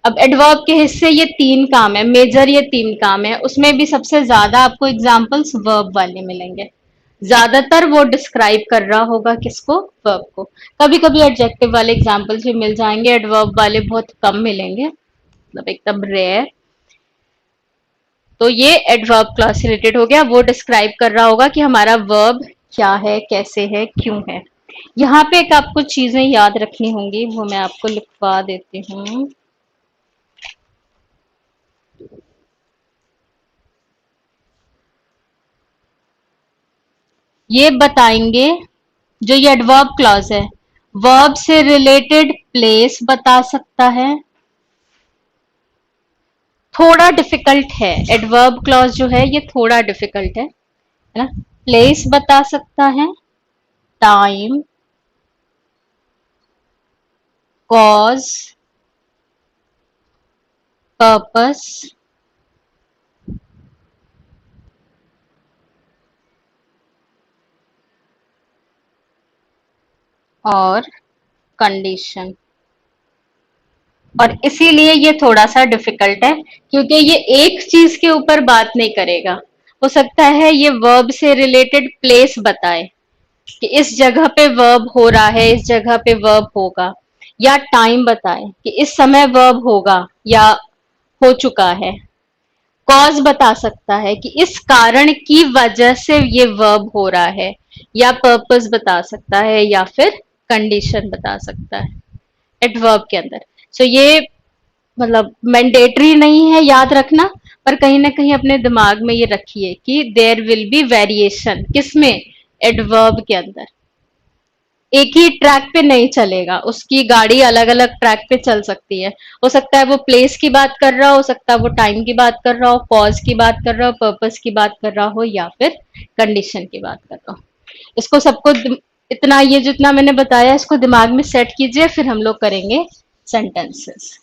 अब एडवर्ब के हिस्से ये तीन काम है, मेजर ये तीन काम है, उसमें भी सबसे ज्यादा आपको एग्जाम्पल्स वर्ब वाले मिलेंगे। ज्यादातर वो डिस्क्राइब कर रहा होगा किसको, वर्ब को। कभी कभी एडजेक्टिव वाले एग्जाम्पल्स भी मिल जाएंगे, एडवर्ब वाले बहुत कम मिलेंगे, मतलब एकदम रेयर। तो ये एडवर्ब क्लॉज से रिलेटेड हो गया, वो डिस्क्राइब कर रहा होगा कि हमारा वर्ब क्या है, कैसे है, क्यों है। यहाँ पे एक आपको चीजें याद रखनी होंगी, वो मैं आपको लिखवा देती हूँ। ये बताएंगे, जो ये एडवर्ब क्लॉज है, वर्ब से रिलेटेड प्लेस बता सकता है। थोड़ा डिफिकल्ट है एडवर्ब क्लॉज जो है, ये थोड़ा डिफिकल्ट है ना। प्लेस बता सकता है, टाइम, कॉज, पर्पस और कंडीशन। और इसीलिए ये थोड़ा सा डिफिकल्ट है, क्योंकि ये एक चीज के ऊपर बात नहीं करेगा। हो सकता है ये वर्ब से रिलेटेड प्लेस बताए कि इस जगह पे वर्ब हो रहा है, इस जगह पे वर्ब होगा, या टाइम बताए कि इस समय वर्ब होगा या हो चुका है। कॉज बता सकता है कि इस कारण की वजह से ये वर्ब हो रहा है, या पर्पस बता सकता है, या फिर कंडीशन बता सकता है एडवर्ब के अंदर। सो ये मतलब मैंडेटरी नहीं है याद रखना, पर कहीं ना कहीं अपने दिमाग में ये रखिए कि देयर विल बी वेरिएशन, किसमें, एडवर्ब के अंदर। एक ही ट्रैक पे नहीं चलेगा, उसकी गाड़ी अलग अलग ट्रैक पे चल सकती है। हो सकता है वो प्लेस की बात कर रहा हो सकता है वो टाइम की बात कर रहा हो, कॉज की बात कर रहा हो, पर्पस की बात कर रहा हो, या फिर कंडीशन की बात कर रहा हो। इसको सबको इतना, ये जितना मैंने बताया इसको दिमाग में सेट कीजिए, फिर हम लोग करेंगे sentences.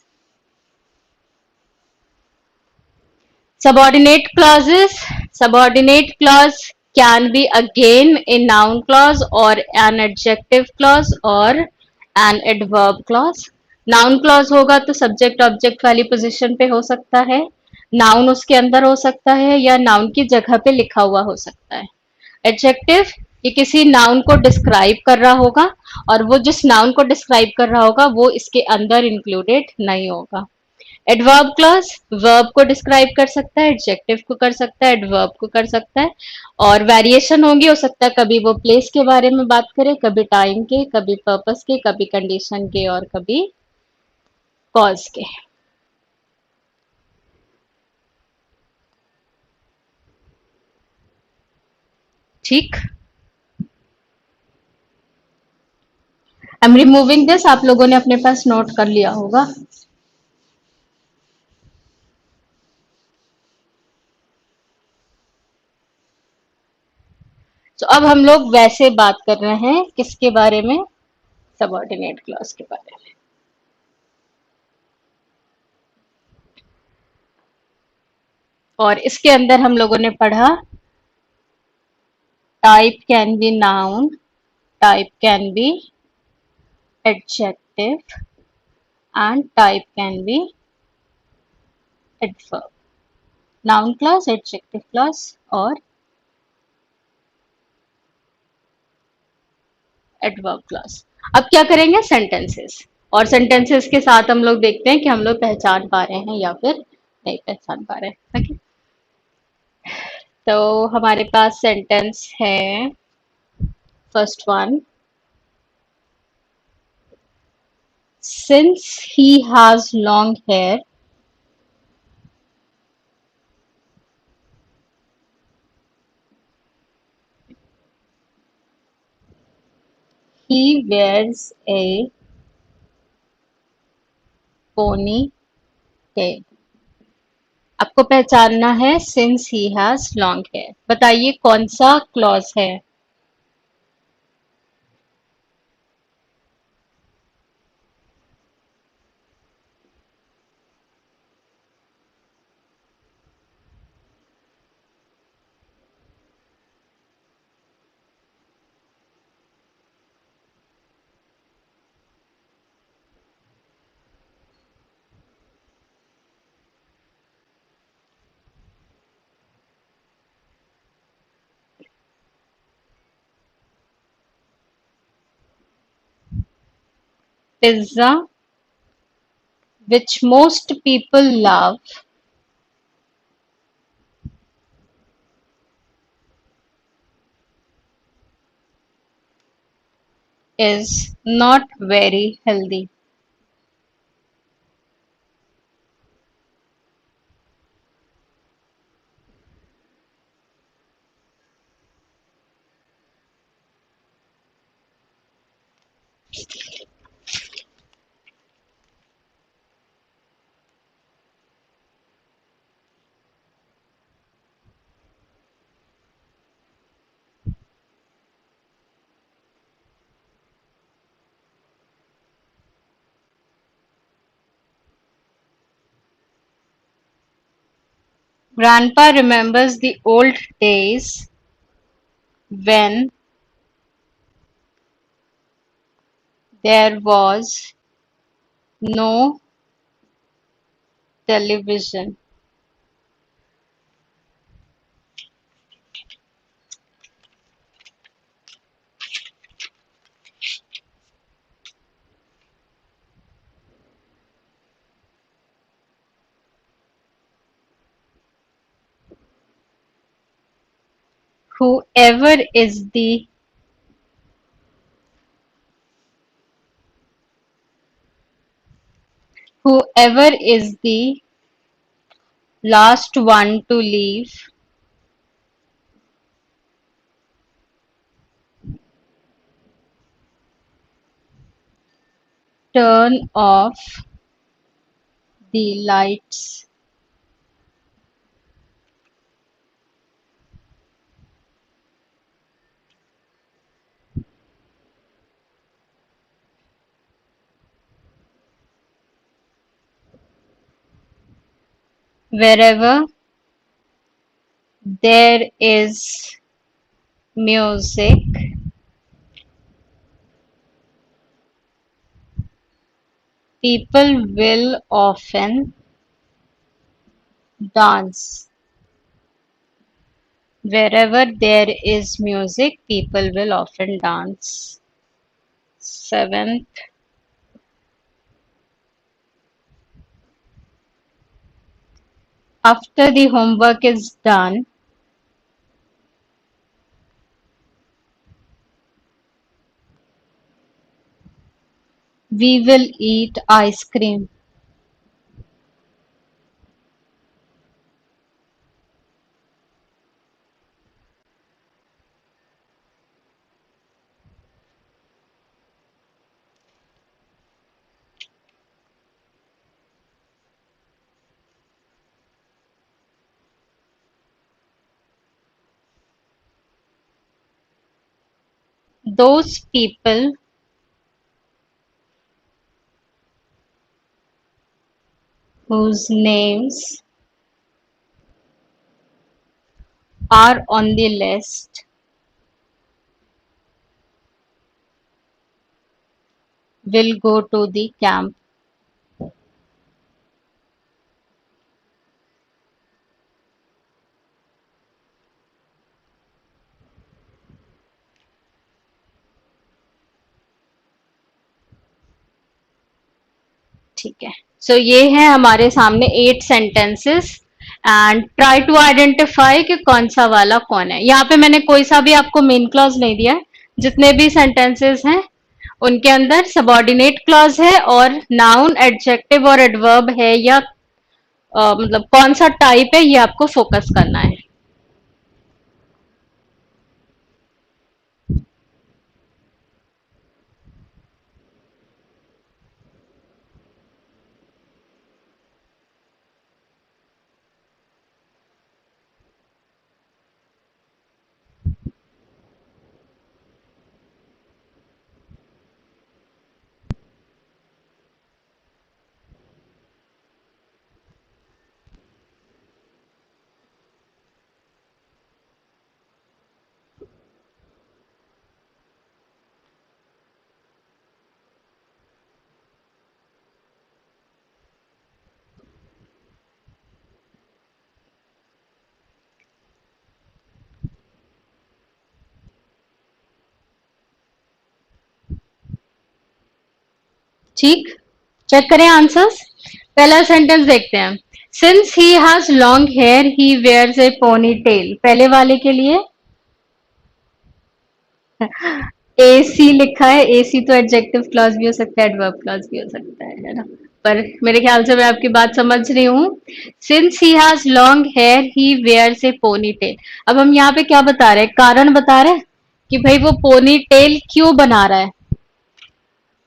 Subordinate clauses. Subordinate clause can be again a noun clause or an adjective clause or an adverb clause. Noun clause होगा तो subject object वाली position पे हो सकता है, noun उसके अंदर हो सकता है, या noun की जगह पे लिखा हुआ हो सकता है। Adjective ये किसी नाउन को डिस्क्राइब कर रहा होगा, और वो जिस नाउन को डिस्क्राइब कर रहा होगा वो इसके अंदर इंक्लूडेड नहीं होगा। एडवर्ब क्लॉज वर्ब को डिस्क्राइब कर सकता है, एडजेक्टिव को कर सकता है, एडवर्ब को कर सकता है, और वेरिएशन होंगी, हो सकता है कभी वो प्लेस के बारे में बात करे, कभी टाइम के, कभी पर्पस के, कभी कंडीशन के, और कभी कॉज के। ठीक, आई एम रिमूविंग दिस, आप लोगों ने अपने पास नोट कर लिया होगा। तो अब हम लोग वैसे बात कर रहे हैं किसके बारे में, सबऑर्डिनेट क्लॉज के बारे में। और इसके अंदर हम लोगों ने पढ़ा type can be noun, type can be adjective, and type can be adverb, noun clause, adjective clause और adverb clause। अब क्या करेंगे, sentences। और sentences के साथ हम लोग देखते हैं कि हम लोग पहचान पा रहे हैं या फिर नहीं पहचान पा रहे हैं। ओके, तो हमारे पास सेंटेंस है first one, since he has long hair he wears a pony tail। आपको पहचानना है since he has long hair. बताइए कौन सा क्लॉज है। Pizza, which most people love, is not very healthy। Grandpa remembers the old days when there was no television। Whoever is the whoever is the last one to leave turn off the lights wherever there is music people will often dance। Wherever there is music people will often dance। Seventh, after the homework is done we will eat ice cream। Those people whose names are on the list will go to the camp। ठीक है। सो ये है हमारे सामने 8 sentences and try to identify कि कौन सा वाला कौन है। यहाँ पे मैंने कोई सा भी आपको मेन क्लॉज नहीं दिया है। जितने भी सेंटेंसेस हैं उनके अंदर सबॉर्डिनेट क्लॉज है और नाउन, एडजेक्टिव और एडवर्ब है या मतलब कौन सा टाइप है ये आपको फोकस करना है। ठीक, चेक करें आंसर्स। पहला सेंटेंस देखते हैं। Since he has long hair he wears a ponytail. पहले वाले के लिए एसी लिखा है। एसी तो एडजेक्टिव क्लॉज भी हो सकता है, एडवर्ब क्लॉज भी हो सकता है ना। पर मेरे ख्याल से मैं आपकी बात समझ रही हूँ। Since he has long hair he wears a ponytail. अब हम यहाँ पे क्या बता रहे हैं, कारण बता रहे हैं कि भाई वो पोनी टेल क्यों बना रहा है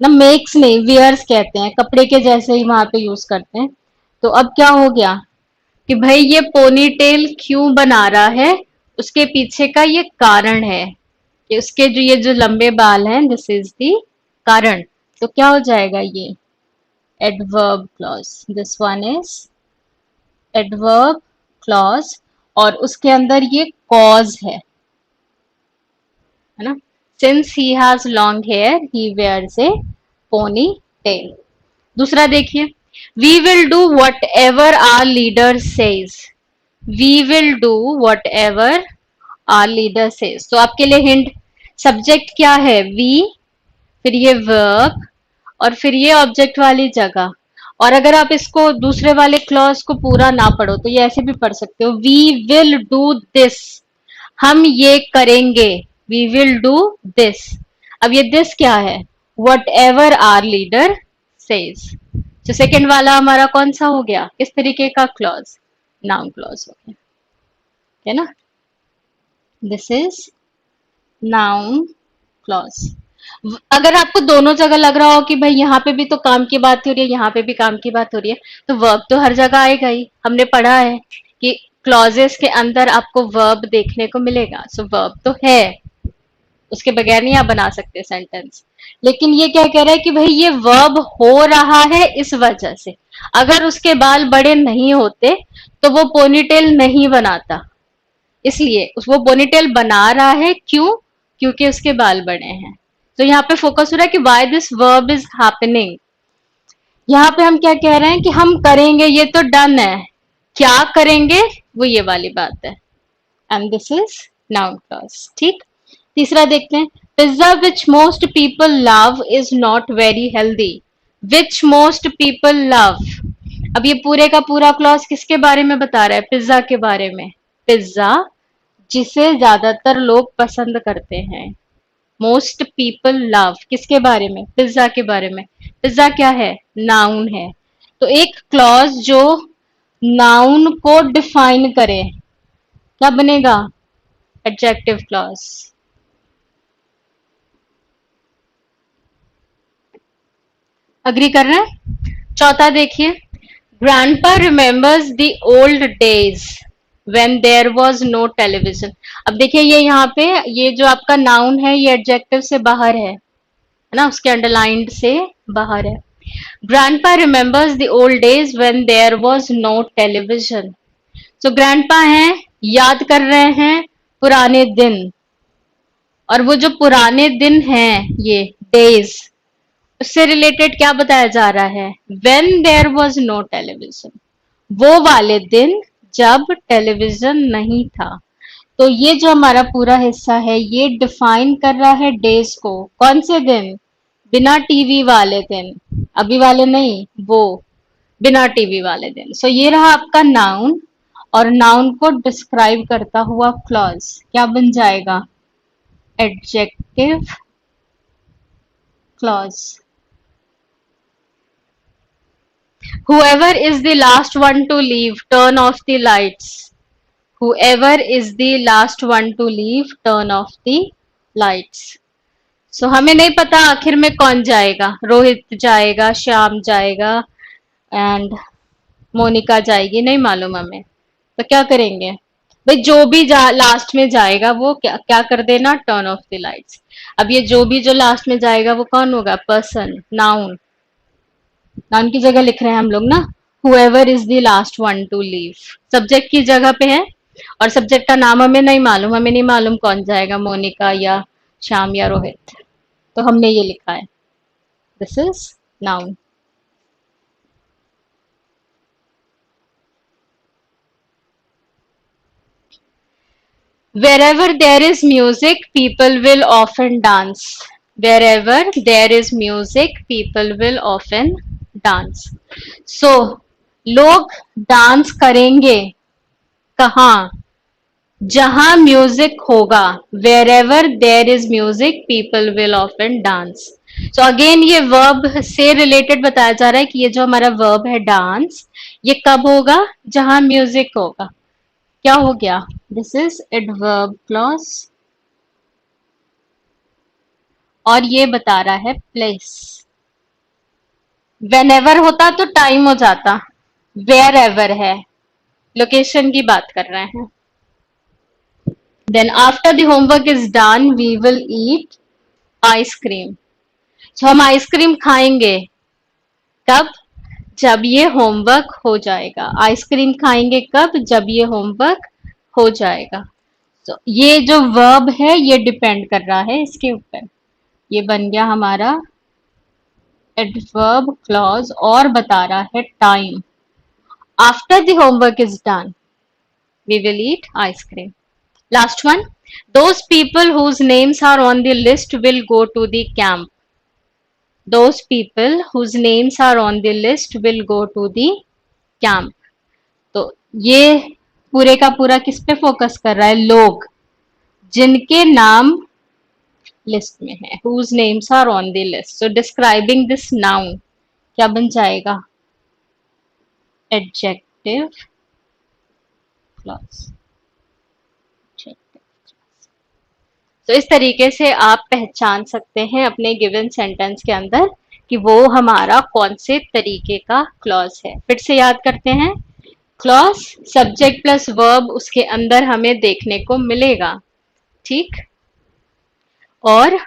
ना। मेक्स नहीं, वियर्स कहते हैं, कपड़े के जैसे ही वहां पे यूज करते हैं। तो अब क्या हो गया कि भाई ये पोनी टेल क्यों बना रहा है, उसके पीछे का ये कारण है कि उसके जो ये जो लंबे बाल हैं, दिस इज दी कारण। तो क्या हो जाएगा ये adverb clause. This one is adverb clause और उसके अंदर ये कॉज है ना। Since he has long hair he wears a ponytail. दूसरा देखिए, we will do whatever our leader says. We will do whatever our leader says. तो आपके लिए हिंट, सब्जेक्ट क्या है वी, फिर ये वर्ब और फिर ये ऑब्जेक्ट वाली जगह। और अगर आप इसको दूसरे वाले क्लॉज को पूरा ना पढ़ो तो ये ऐसे भी पढ़ सकते हो, वी विल डू दिस। हम ये करेंगे, वी विल डू दिस। अब ये दिस क्या है, whatever our leader says. तो सेकेंड वाला हमारा कौन सा हो गया, किस तरीके का क्लॉज, नाउन क्लॉज हो गया, है ना। This is noun clause. अगर आपको दोनों जगह लग रहा हो कि भाई यहाँ पे भी तो काम की बात हो रही है, यहाँ पे भी काम की बात हो रही है, तो वर्ब तो हर जगह आएगा ही। हमने पढ़ा है कि क्लॉजेस के अंदर आपको वर्ब देखने को मिलेगा। सो वर्ब तो है, उसके बगैर नहीं आप बना सकते सेंटेंस। लेकिन ये क्या कह रहा है कि भाई ये वर्ब हो रहा है इस वजह से। अगर उसके बाल बड़े नहीं होते तो वो पोनीटेल नहीं बनाता, इसलिए वो पोनीटेल बना रहा है। क्यों, क्योंकि उसके बाल बड़े हैं। तो यहाँ पे फोकस हो रहा है कि why this verb is happening. यहाँ पे हम क्या कह रहे हैं कि हम करेंगे, ये तो डन है, क्या करेंगे वो ये वाली बात है। And this is noun clause. ठीक, तीसरा देखते हैं। Pizza which most people love is not very healthy. Which most people love. अब ये पूरे का पूरा क्लॉज किसके बारे में बता रहा है, पिज्जा के बारे में। पिज्जा जिसे ज्यादातर लोग पसंद करते हैं। मोस्ट पीपल लव किसके बारे में, पिज्जा के बारे में। पिज्जा क्या है, नाउन है। तो एक क्लॉज जो नाउन को डिफाइन करे क्या बनेगा, एडजेक्टिव क्लॉज। अग्री कर रहे हैं। चौथा देखिए, grandpa remembers the old days when there was no television. अब देखिए ये यहाँ पे ये जो आपका नाउन है ये एडजेक्टिव से बाहर है ना, उसके अंडरलाइंड से बाहर है। Grandpa remembers the old days when there was no television. So grandpa हैं, याद कर रहे हैं पुराने दिन। और वो जो पुराने दिन हैं ये डेज, उससे रिलेटेड क्या बताया जा रहा है, when there was no television, वो वाले दिन जब टेलीविजन नहीं था। तो ये जो हमारा पूरा हिस्सा है ये डिफाइन कर रहा है डेज को। कौन से दिन, बिना टीवी वाले दिन, अभी वाले नहीं, वो बिना टीवी वाले दिन। सो ये रहा आपका नाउन और नाउन को डिस्क्राइब करता हुआ क्लॉज क्या बन जाएगा? Adjective clause. Whoever is the last one to leave, turn off the lights. Whoever is the last one to leave, turn off the lights. So हमें नहीं पता आखिर में कौन जाएगा. रोहित जाएगा, श्याम जाएगा एंड मोनिका जाएगी, नहीं मालूम हमें. तो क्या करेंगे भाई? जो भी लास्ट में जाएगा वो क्या क्या कर देना? Turn off the lights. अब ये जो लास्ट में जाएगा वो कौन होगा? Person, noun. नाउन की जगह लिख रहे हैं हम लोग ना, whoever is the last one to leave. Subject की जगह पे है और सब्जेक्ट का नाम हमें नहीं मालूम. हमें नहीं मालूम कौन जाएगा, मोनिका या श्याम या रोहित. तो हमने ये लिखा है, this is noun. Wherever there is music, people will often dance. Wherever there is music, people will often dance. So, लोग डांस करेंगे कहाँ? जहां म्यूजिक होगा. Wherever there is music people will often dance. So again ये verb से related बताया जा रहा है कि ये जो हमारा वर्ब है डांस, ये कब होगा? जहां म्यूजिक होगा. क्या हो गया? This is adverb clause. और ये बता रहा है प्लेस. वेन एवर होता तो टाइम हो जाता. वेयर एवर है, लोकेशन की बात कर रहे हैं. Then after the homework is done, we will eat ice cream. So हम आइसक्रीम खाएंगे कब? जब ये होमवर्क हो जाएगा. आइसक्रीम खाएंगे कब? जब ये होमवर्क हो जाएगा. तो ये जो वर्ब है ये डिपेंड कर रहा है इसके ऊपर. ये बन गया हमारा एडवर्ब क्लॉज और बता रहा है time. After the homework is done, we will eat ice cream. Last one. Those people whose names are on the list will go to the camp. Those people whose names are on the list will go to the camp. तो ये पूरे का पूरा किस पे focus कर रहा है? लोग जिनके नाम लिस्ट में है. Whose names are on the list. So describing this noun क्या बन जाएगा? Adjective clause. तो इस तरीके से आप पहचान सकते हैं अपने गिवन सेंटेंस के अंदर कि वो हमारा कौन से तरीके का क्लॉज है. फिर से याद करते हैं. क्लॉज सब्जेक्ट प्लस वर्ब उसके अंदर हमें देखने को मिलेगा. ठीक. और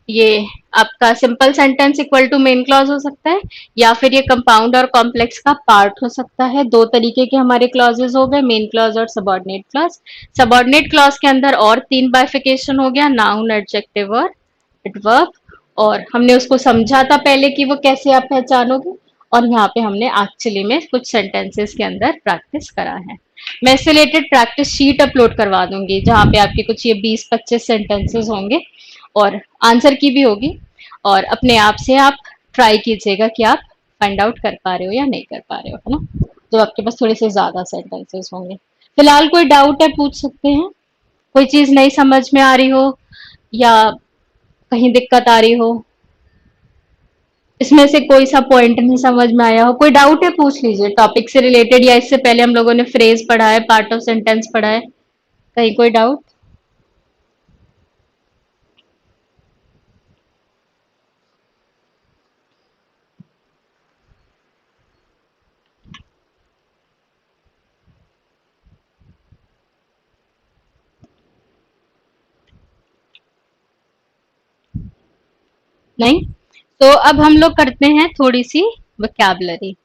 ये आपका simple sentence equal to main clause हो सकता है या फिर ये कंपाउंड और कॉम्प्लेक्स का पार्ट हो सकता है. दो तरीके के हमारे क्लॉजेस हो गए, मेन क्लॉज और सबऑर्डिनेट क्लॉज. सबऑर्डिनेट क्लॉज के अंदर और तीन बाइफिकेशन हो गया, नाउन, एडजेक्टिव और एडवर्ब. और हमने उसको समझा था पहले कि वो कैसे आप पहचानोगे, और यहाँ पे हमने एक्चुअली में कुछ सेंटेंसेस के अंदर प्रैक्टिस करा है. मैं इससे रिलेटेड प्रैक्टिस शीट अपलोड करवा दूंगी जहाँ पे आपके कुछ ये 20-25 सेंटेंसेस होंगे और आंसर की भी होगी. और अपने आप से आप ट्राई कीजिएगा कि आप फाइंड आउट कर पा रहे हो या नहीं कर पा रहे हो, है ना. तो आपके पास थोड़े से ज्यादा सेंटेंसेस होंगे. फिलहाल कोई डाउट है पूछ सकते हैं. कोई चीज नहीं समझ में आ रही हो या कहीं दिक्कत आ रही हो, इसमें से कोई सा पॉइंट नहीं समझ में आया हो, कोई डाउट है पूछ लीजिए टॉपिक से रिलेटेड, या इससे पहले हम लोगों ने फ्रेज पढ़ा है, पार्ट ऑफ सेंटेंस पढ़ा है, कहीं कोई डाउट? नहीं. तो अब हम लोग करते हैं थोड़ी सी वोकैबुलरी.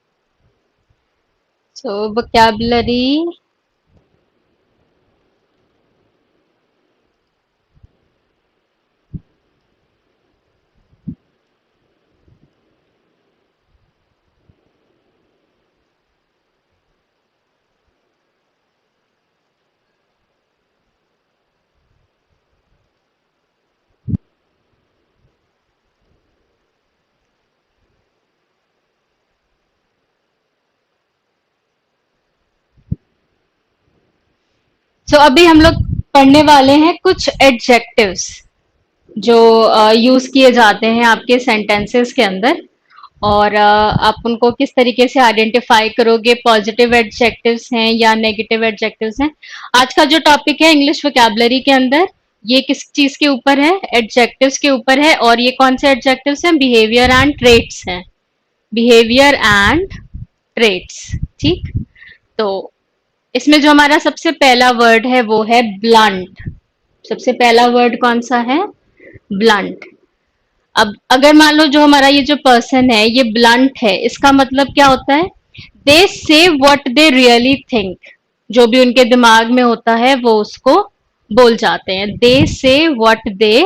सो वोकैबुलरी सो अभी हम लोग पढ़ने वाले हैं कुछ एडजेक्टिव्स जो यूज किए जाते हैं आपके सेंटेंसेस के अंदर, और आप उनको किस तरीके से आइडेंटिफाई करोगे, पॉजिटिव एडजेक्टिव्स हैं या नेगेटिव एडजेक्टिव्स हैं। आज का जो टॉपिक है इंग्लिश वोकैबुलरी के अंदर, ये किस चीज के ऊपर है, एडजेक्टिव्स के ऊपर है। और ये कौन से एडजेक्टिव्स हैं, बिहेवियर एंड ट्रेट्स हैं, बिहेवियर एंड ट्रेट्स। ठीक, तो इसमें जो हमारा सबसे पहला वर्ड है वो है ब्लंट। सबसे पहला वर्ड कौन सा है, ब्लंट। अब अगर मान लो जो हमारा ये जो पर्सन है ये ब्लंट है, इसका मतलब क्या होता है, दे से व्हाट दे रियली थिंक। जो भी उनके दिमाग में होता है वो उसको बोल जाते हैं, दे से व्हाट दे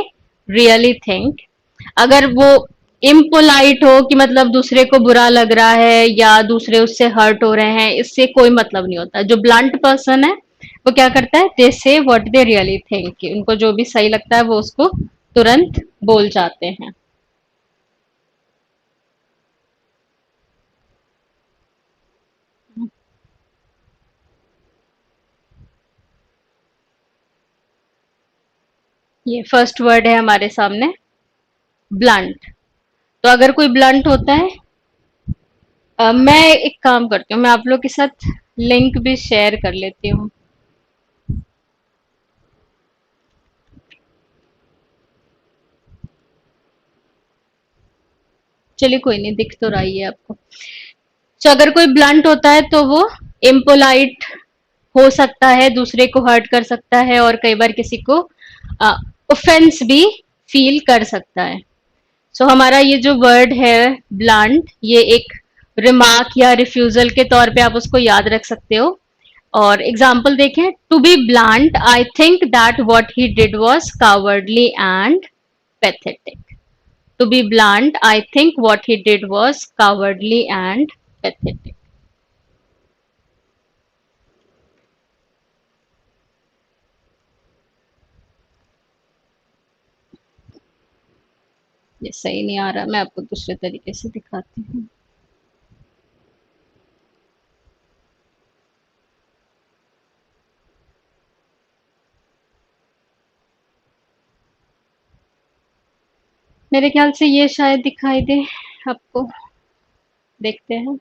रियली थिंक। अगर वो इम्पोलाइट हो कि मतलब दूसरे को बुरा लग रहा है या दूसरे उससे हर्ट हो रहे हैं, इससे कोई मतलब नहीं होता। जो ब्लंट पर्सन है वो क्या करता है, दे से व्हाट दे रियली थिंक, उनको जो भी सही लगता है वो उसको तुरंत बोल जाते हैं। ये फर्स्ट वर्ड है हमारे सामने, ब्लंट। तो अगर कोई ब्लंट होता है, मैं एक काम करती हूँ, मैं आप लोग के साथ लिंक भी शेयर कर लेती हूँ। चलिए कोई नहीं, दिख तो रही है आपको। तो अगर कोई ब्लंट होता है तो वो इम्पोलाइट हो सकता है, दूसरे को हर्ट कर सकता है और कई बार किसी को ऑफेंस भी फील कर सकता है। सो हमारा ये जो वर्ड है ब्लंट, ये एक रिमार्क या रिफ्यूजल के तौर पे आप उसको याद रख सकते हो। और एग्जाम्पल देखें, to be blunt I think that what he did was cowardly and pathetic. To be blunt I think what he did was cowardly and pathetic. ये सही नहीं आ रहा, मैं आपको दूसरे तरीके से दिखाती हूँ। मेरे ख्याल से ये शायद दिखाई दे आपको, देखते हैं।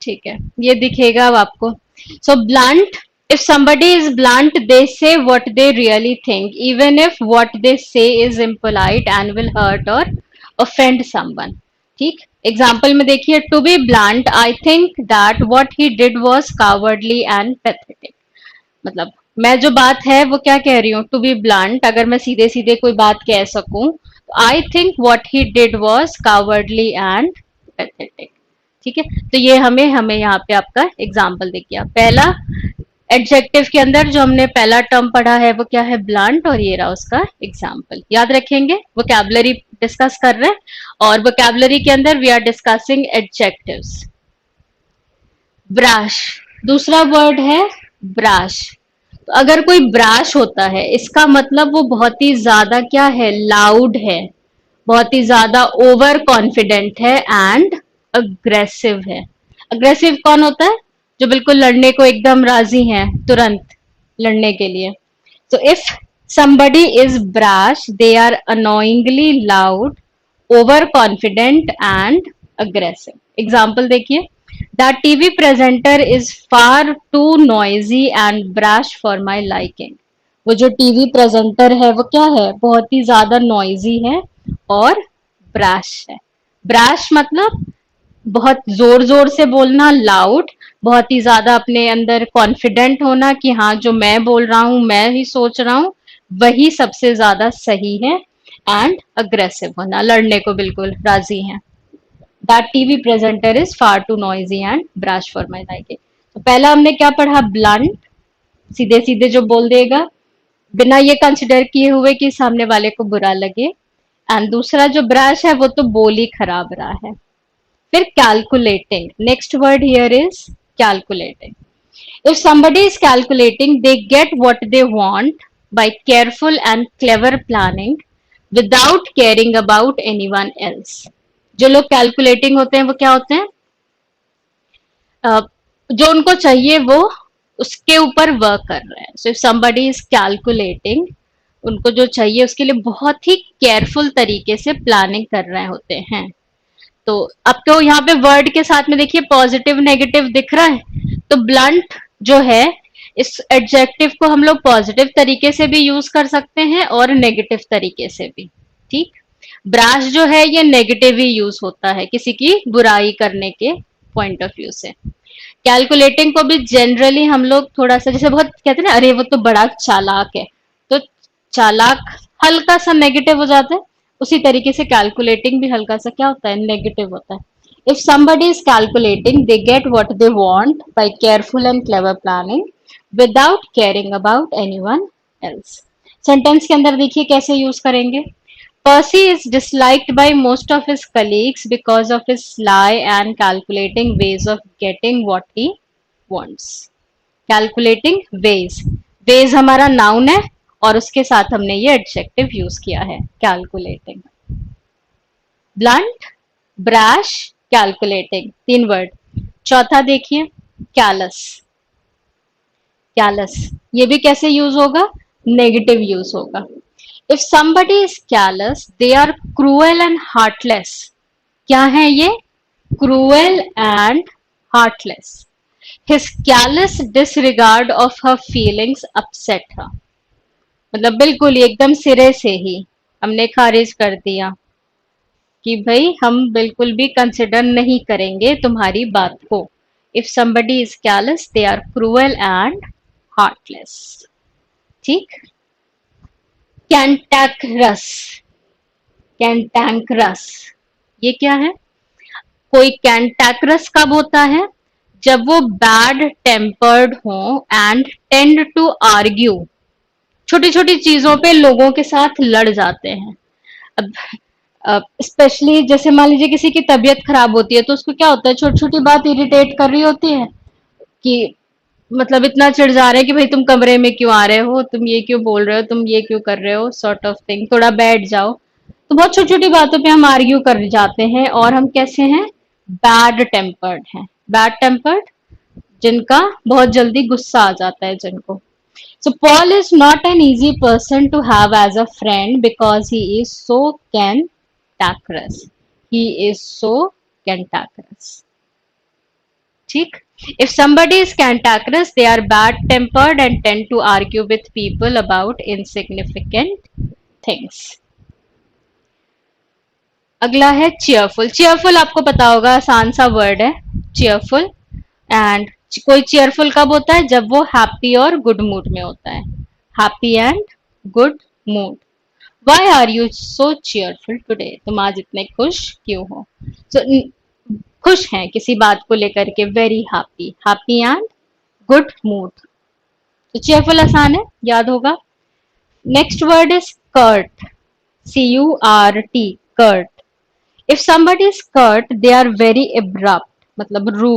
ठीक है, ये दिखेगा अब आपको। सो blunt, if somebody is blunt they say what they really think even if what they say is impolite and will hurt or offend someone। ठीक, एग्जाम्पल में देखिए, to be blunt I think that what he did was cowardly and pathetic। मतलब मैं जो बात है वो क्या कह रही हूँ, टू बी ब्लंट, अगर मैं सीधे सीधे कोई बात कह सकूं, आई think what he did was cowardly and pathetic. ठीक है, तो ये हमें हमें यहाँ पे आपका एग्जाम्पल दिख गया। पहला एडजेक्टिव के अंदर जो हमने पहला टर्म पढ़ा है वो क्या है, ब्लंट, और ये रहा उसका एग्जाम्पल। याद रखेंगे, वोकैबुलरी डिस्कस कर रहे हैं और वोकैबुलरी के अंदर वी आर डिस्कसिंग एडजेक्टिव्स। ब्राश, दूसरा वर्ड है ब्राश। तो अगर कोई ब्राश होता है, इसका मतलब वो बहुत ही ज्यादा क्या है, लाउड है, बहुत ही ज्यादा ओवर कॉन्फिडेंट है एंड अग्रेसिव है। अग्रेसिव कौन होता है, जो बिल्कुल लड़ने को एकदम राजी है, तुरंत लड़ने के लिए। So if somebody is brash, they are annoyingly loud, overconfident and aggressive। Example देखिए, that TV presenter is far too noisy and brash for my liking। वो जो टीवी प्रेजेंटर है वो क्या है, बहुत ही ज्यादा नॉइजी है और ब्राश है। ब्राश मतलब बहुत जोर जोर से बोलना, लाउड, बहुत ही ज्यादा अपने अंदर कॉन्फिडेंट होना कि हाँ जो मैं बोल रहा हूँ, मैं ही सोच रहा हूँ वही सबसे ज्यादा सही है, एंड अग्रेसिव होना, लड़ने को बिल्कुल राजी है। That TV presenter is far too noisy and brash for my liking. पहला हमने क्या पढ़ा, ब्लंट, सीधे सीधे जो बोल देगा बिना ये कंसिडर किए हुए कि सामने वाले को बुरा लगे। एंड दूसरा जो ब्रश है वो तो बोल ही खराब रहा है। फिर calculating, next word here is calculating. If somebody is calculating, they get what they want by careful and clever planning without caring about anyone else. जो लोग कैलकुलेटिंग होते हैं वो क्या होते हैं, जो उनको चाहिए वो उसके ऊपर वर्क कर रहे हैं। So if somebody is calculating, उनको जो चाहिए उसके लिए बहुत ही केयरफुल तरीके से प्लानिंग कर रहे होते हैं। तो आपको यहाँ पे वर्ड के साथ में देखिए पॉजिटिव नेगेटिव दिख रहा है। तो ब्लंट जो है, इस एडजेक्टिव को हम लोग पॉजिटिव तरीके से भी यूज कर सकते हैं और नेगेटिव तरीके से भी। ठीक, ब्राश जो है ये नेगेटिव ही यूज होता है किसी की बुराई करने के पॉइंट ऑफ व्यू से। कैलकुलेटिंग को भी जनरली हम लोग थोड़ा सा जैसे बहुत कहते हैं ना, अरे वो तो बड़ा चालाक है, तो चालाक हल्का सा नेगेटिव हो जाता है। उसी तरीके से कैलकुलेटिंग भी हल्का सा क्या होता है, नेगेटिव होता है। If somebody is calculating, they get what they want by careful and clever planning without caring about anyone else. Sentence के अंदर देखिए कैसे यूज करेंगे। Percy is disliked by most of his colleagues because of his sly and calculating ways of getting what he wants. Calculating ways, ways हमारा noun है और उसके साथ हमने ये एडजेक्टिव यूज किया है, calculating. Blunt, brash, calculating, 3 word. चौथा देखिए, कैलस। कैलस ये भी कैसे यूज होगा, नेगेटिव यूज होगा। If somebody is callous, they are cruel and heartless. क्या है ये, cruel and heartless. His callous disregard of her feelings upset her. मतलब बिल्कुल ही एकदम सिरे से ही हमने खारिज कर दिया कि भाई हम बिल्कुल भी कंसिडर नहीं करेंगे तुम्हारी बात को। If somebody is callous, they are cruel and heartless. ठीक, कैंटैक्रस, कैंटैंक्रस ये क्या है, कोई कैंटैक्रस कब होता है, जब वो बैड टेम्पर्ड हो एंड टेंड टू आर्ग्यू, छोटी छोटी चीजों पे लोगों के साथ लड़ जाते हैं। अब स्पेशली जैसे मान लीजिए किसी की तबीयत खराब होती है तो उसको क्या होता है, छोटी छोटी बात इरिटेट कर रही होती है कि मतलब इतना चिढ़ जा रहे हैं कि भाई तुम कमरे में क्यों आ रहे हो, तुम ये क्यों बोल रहे हो, तुम ये क्यों कर रहे हो, सॉर्ट ऑफ थिंग, थोड़ा बैठ जाओ। तो बहुत छोटी छोटी बातों पे हम आर्ग्यू कर जाते हैं और हम कैसे हैं, बैड टेम्पर्ड हैं। बैड टेम्पर्ड जिनका बहुत जल्दी गुस्सा आ जाता है जिनको। So Paul is not an easy person to have as a friend because he is so cantankerous, he is so cantankerous. ठीक, if somebody is cantankerous, they are bad tempered and tend to argue with people about insignificant things. अगला है cheerful. cheerful आपको पता होगा, आसान सा word है cheerful. And कोई cheerful कब होता है, जब वो हैप्पी और गुड मूड में होता है, happy and good mood. Why are you so cheerful today? तुम आज इतने खुश क्यों हो। So, खुश हैं किसी बात को लेकर के, very happy, happy and good mood. तो चेयरफुल आसान है, याद होगा। Next word is curt, CURT, curt. If somebody is curt, they are very abrupt, मतलब रूड।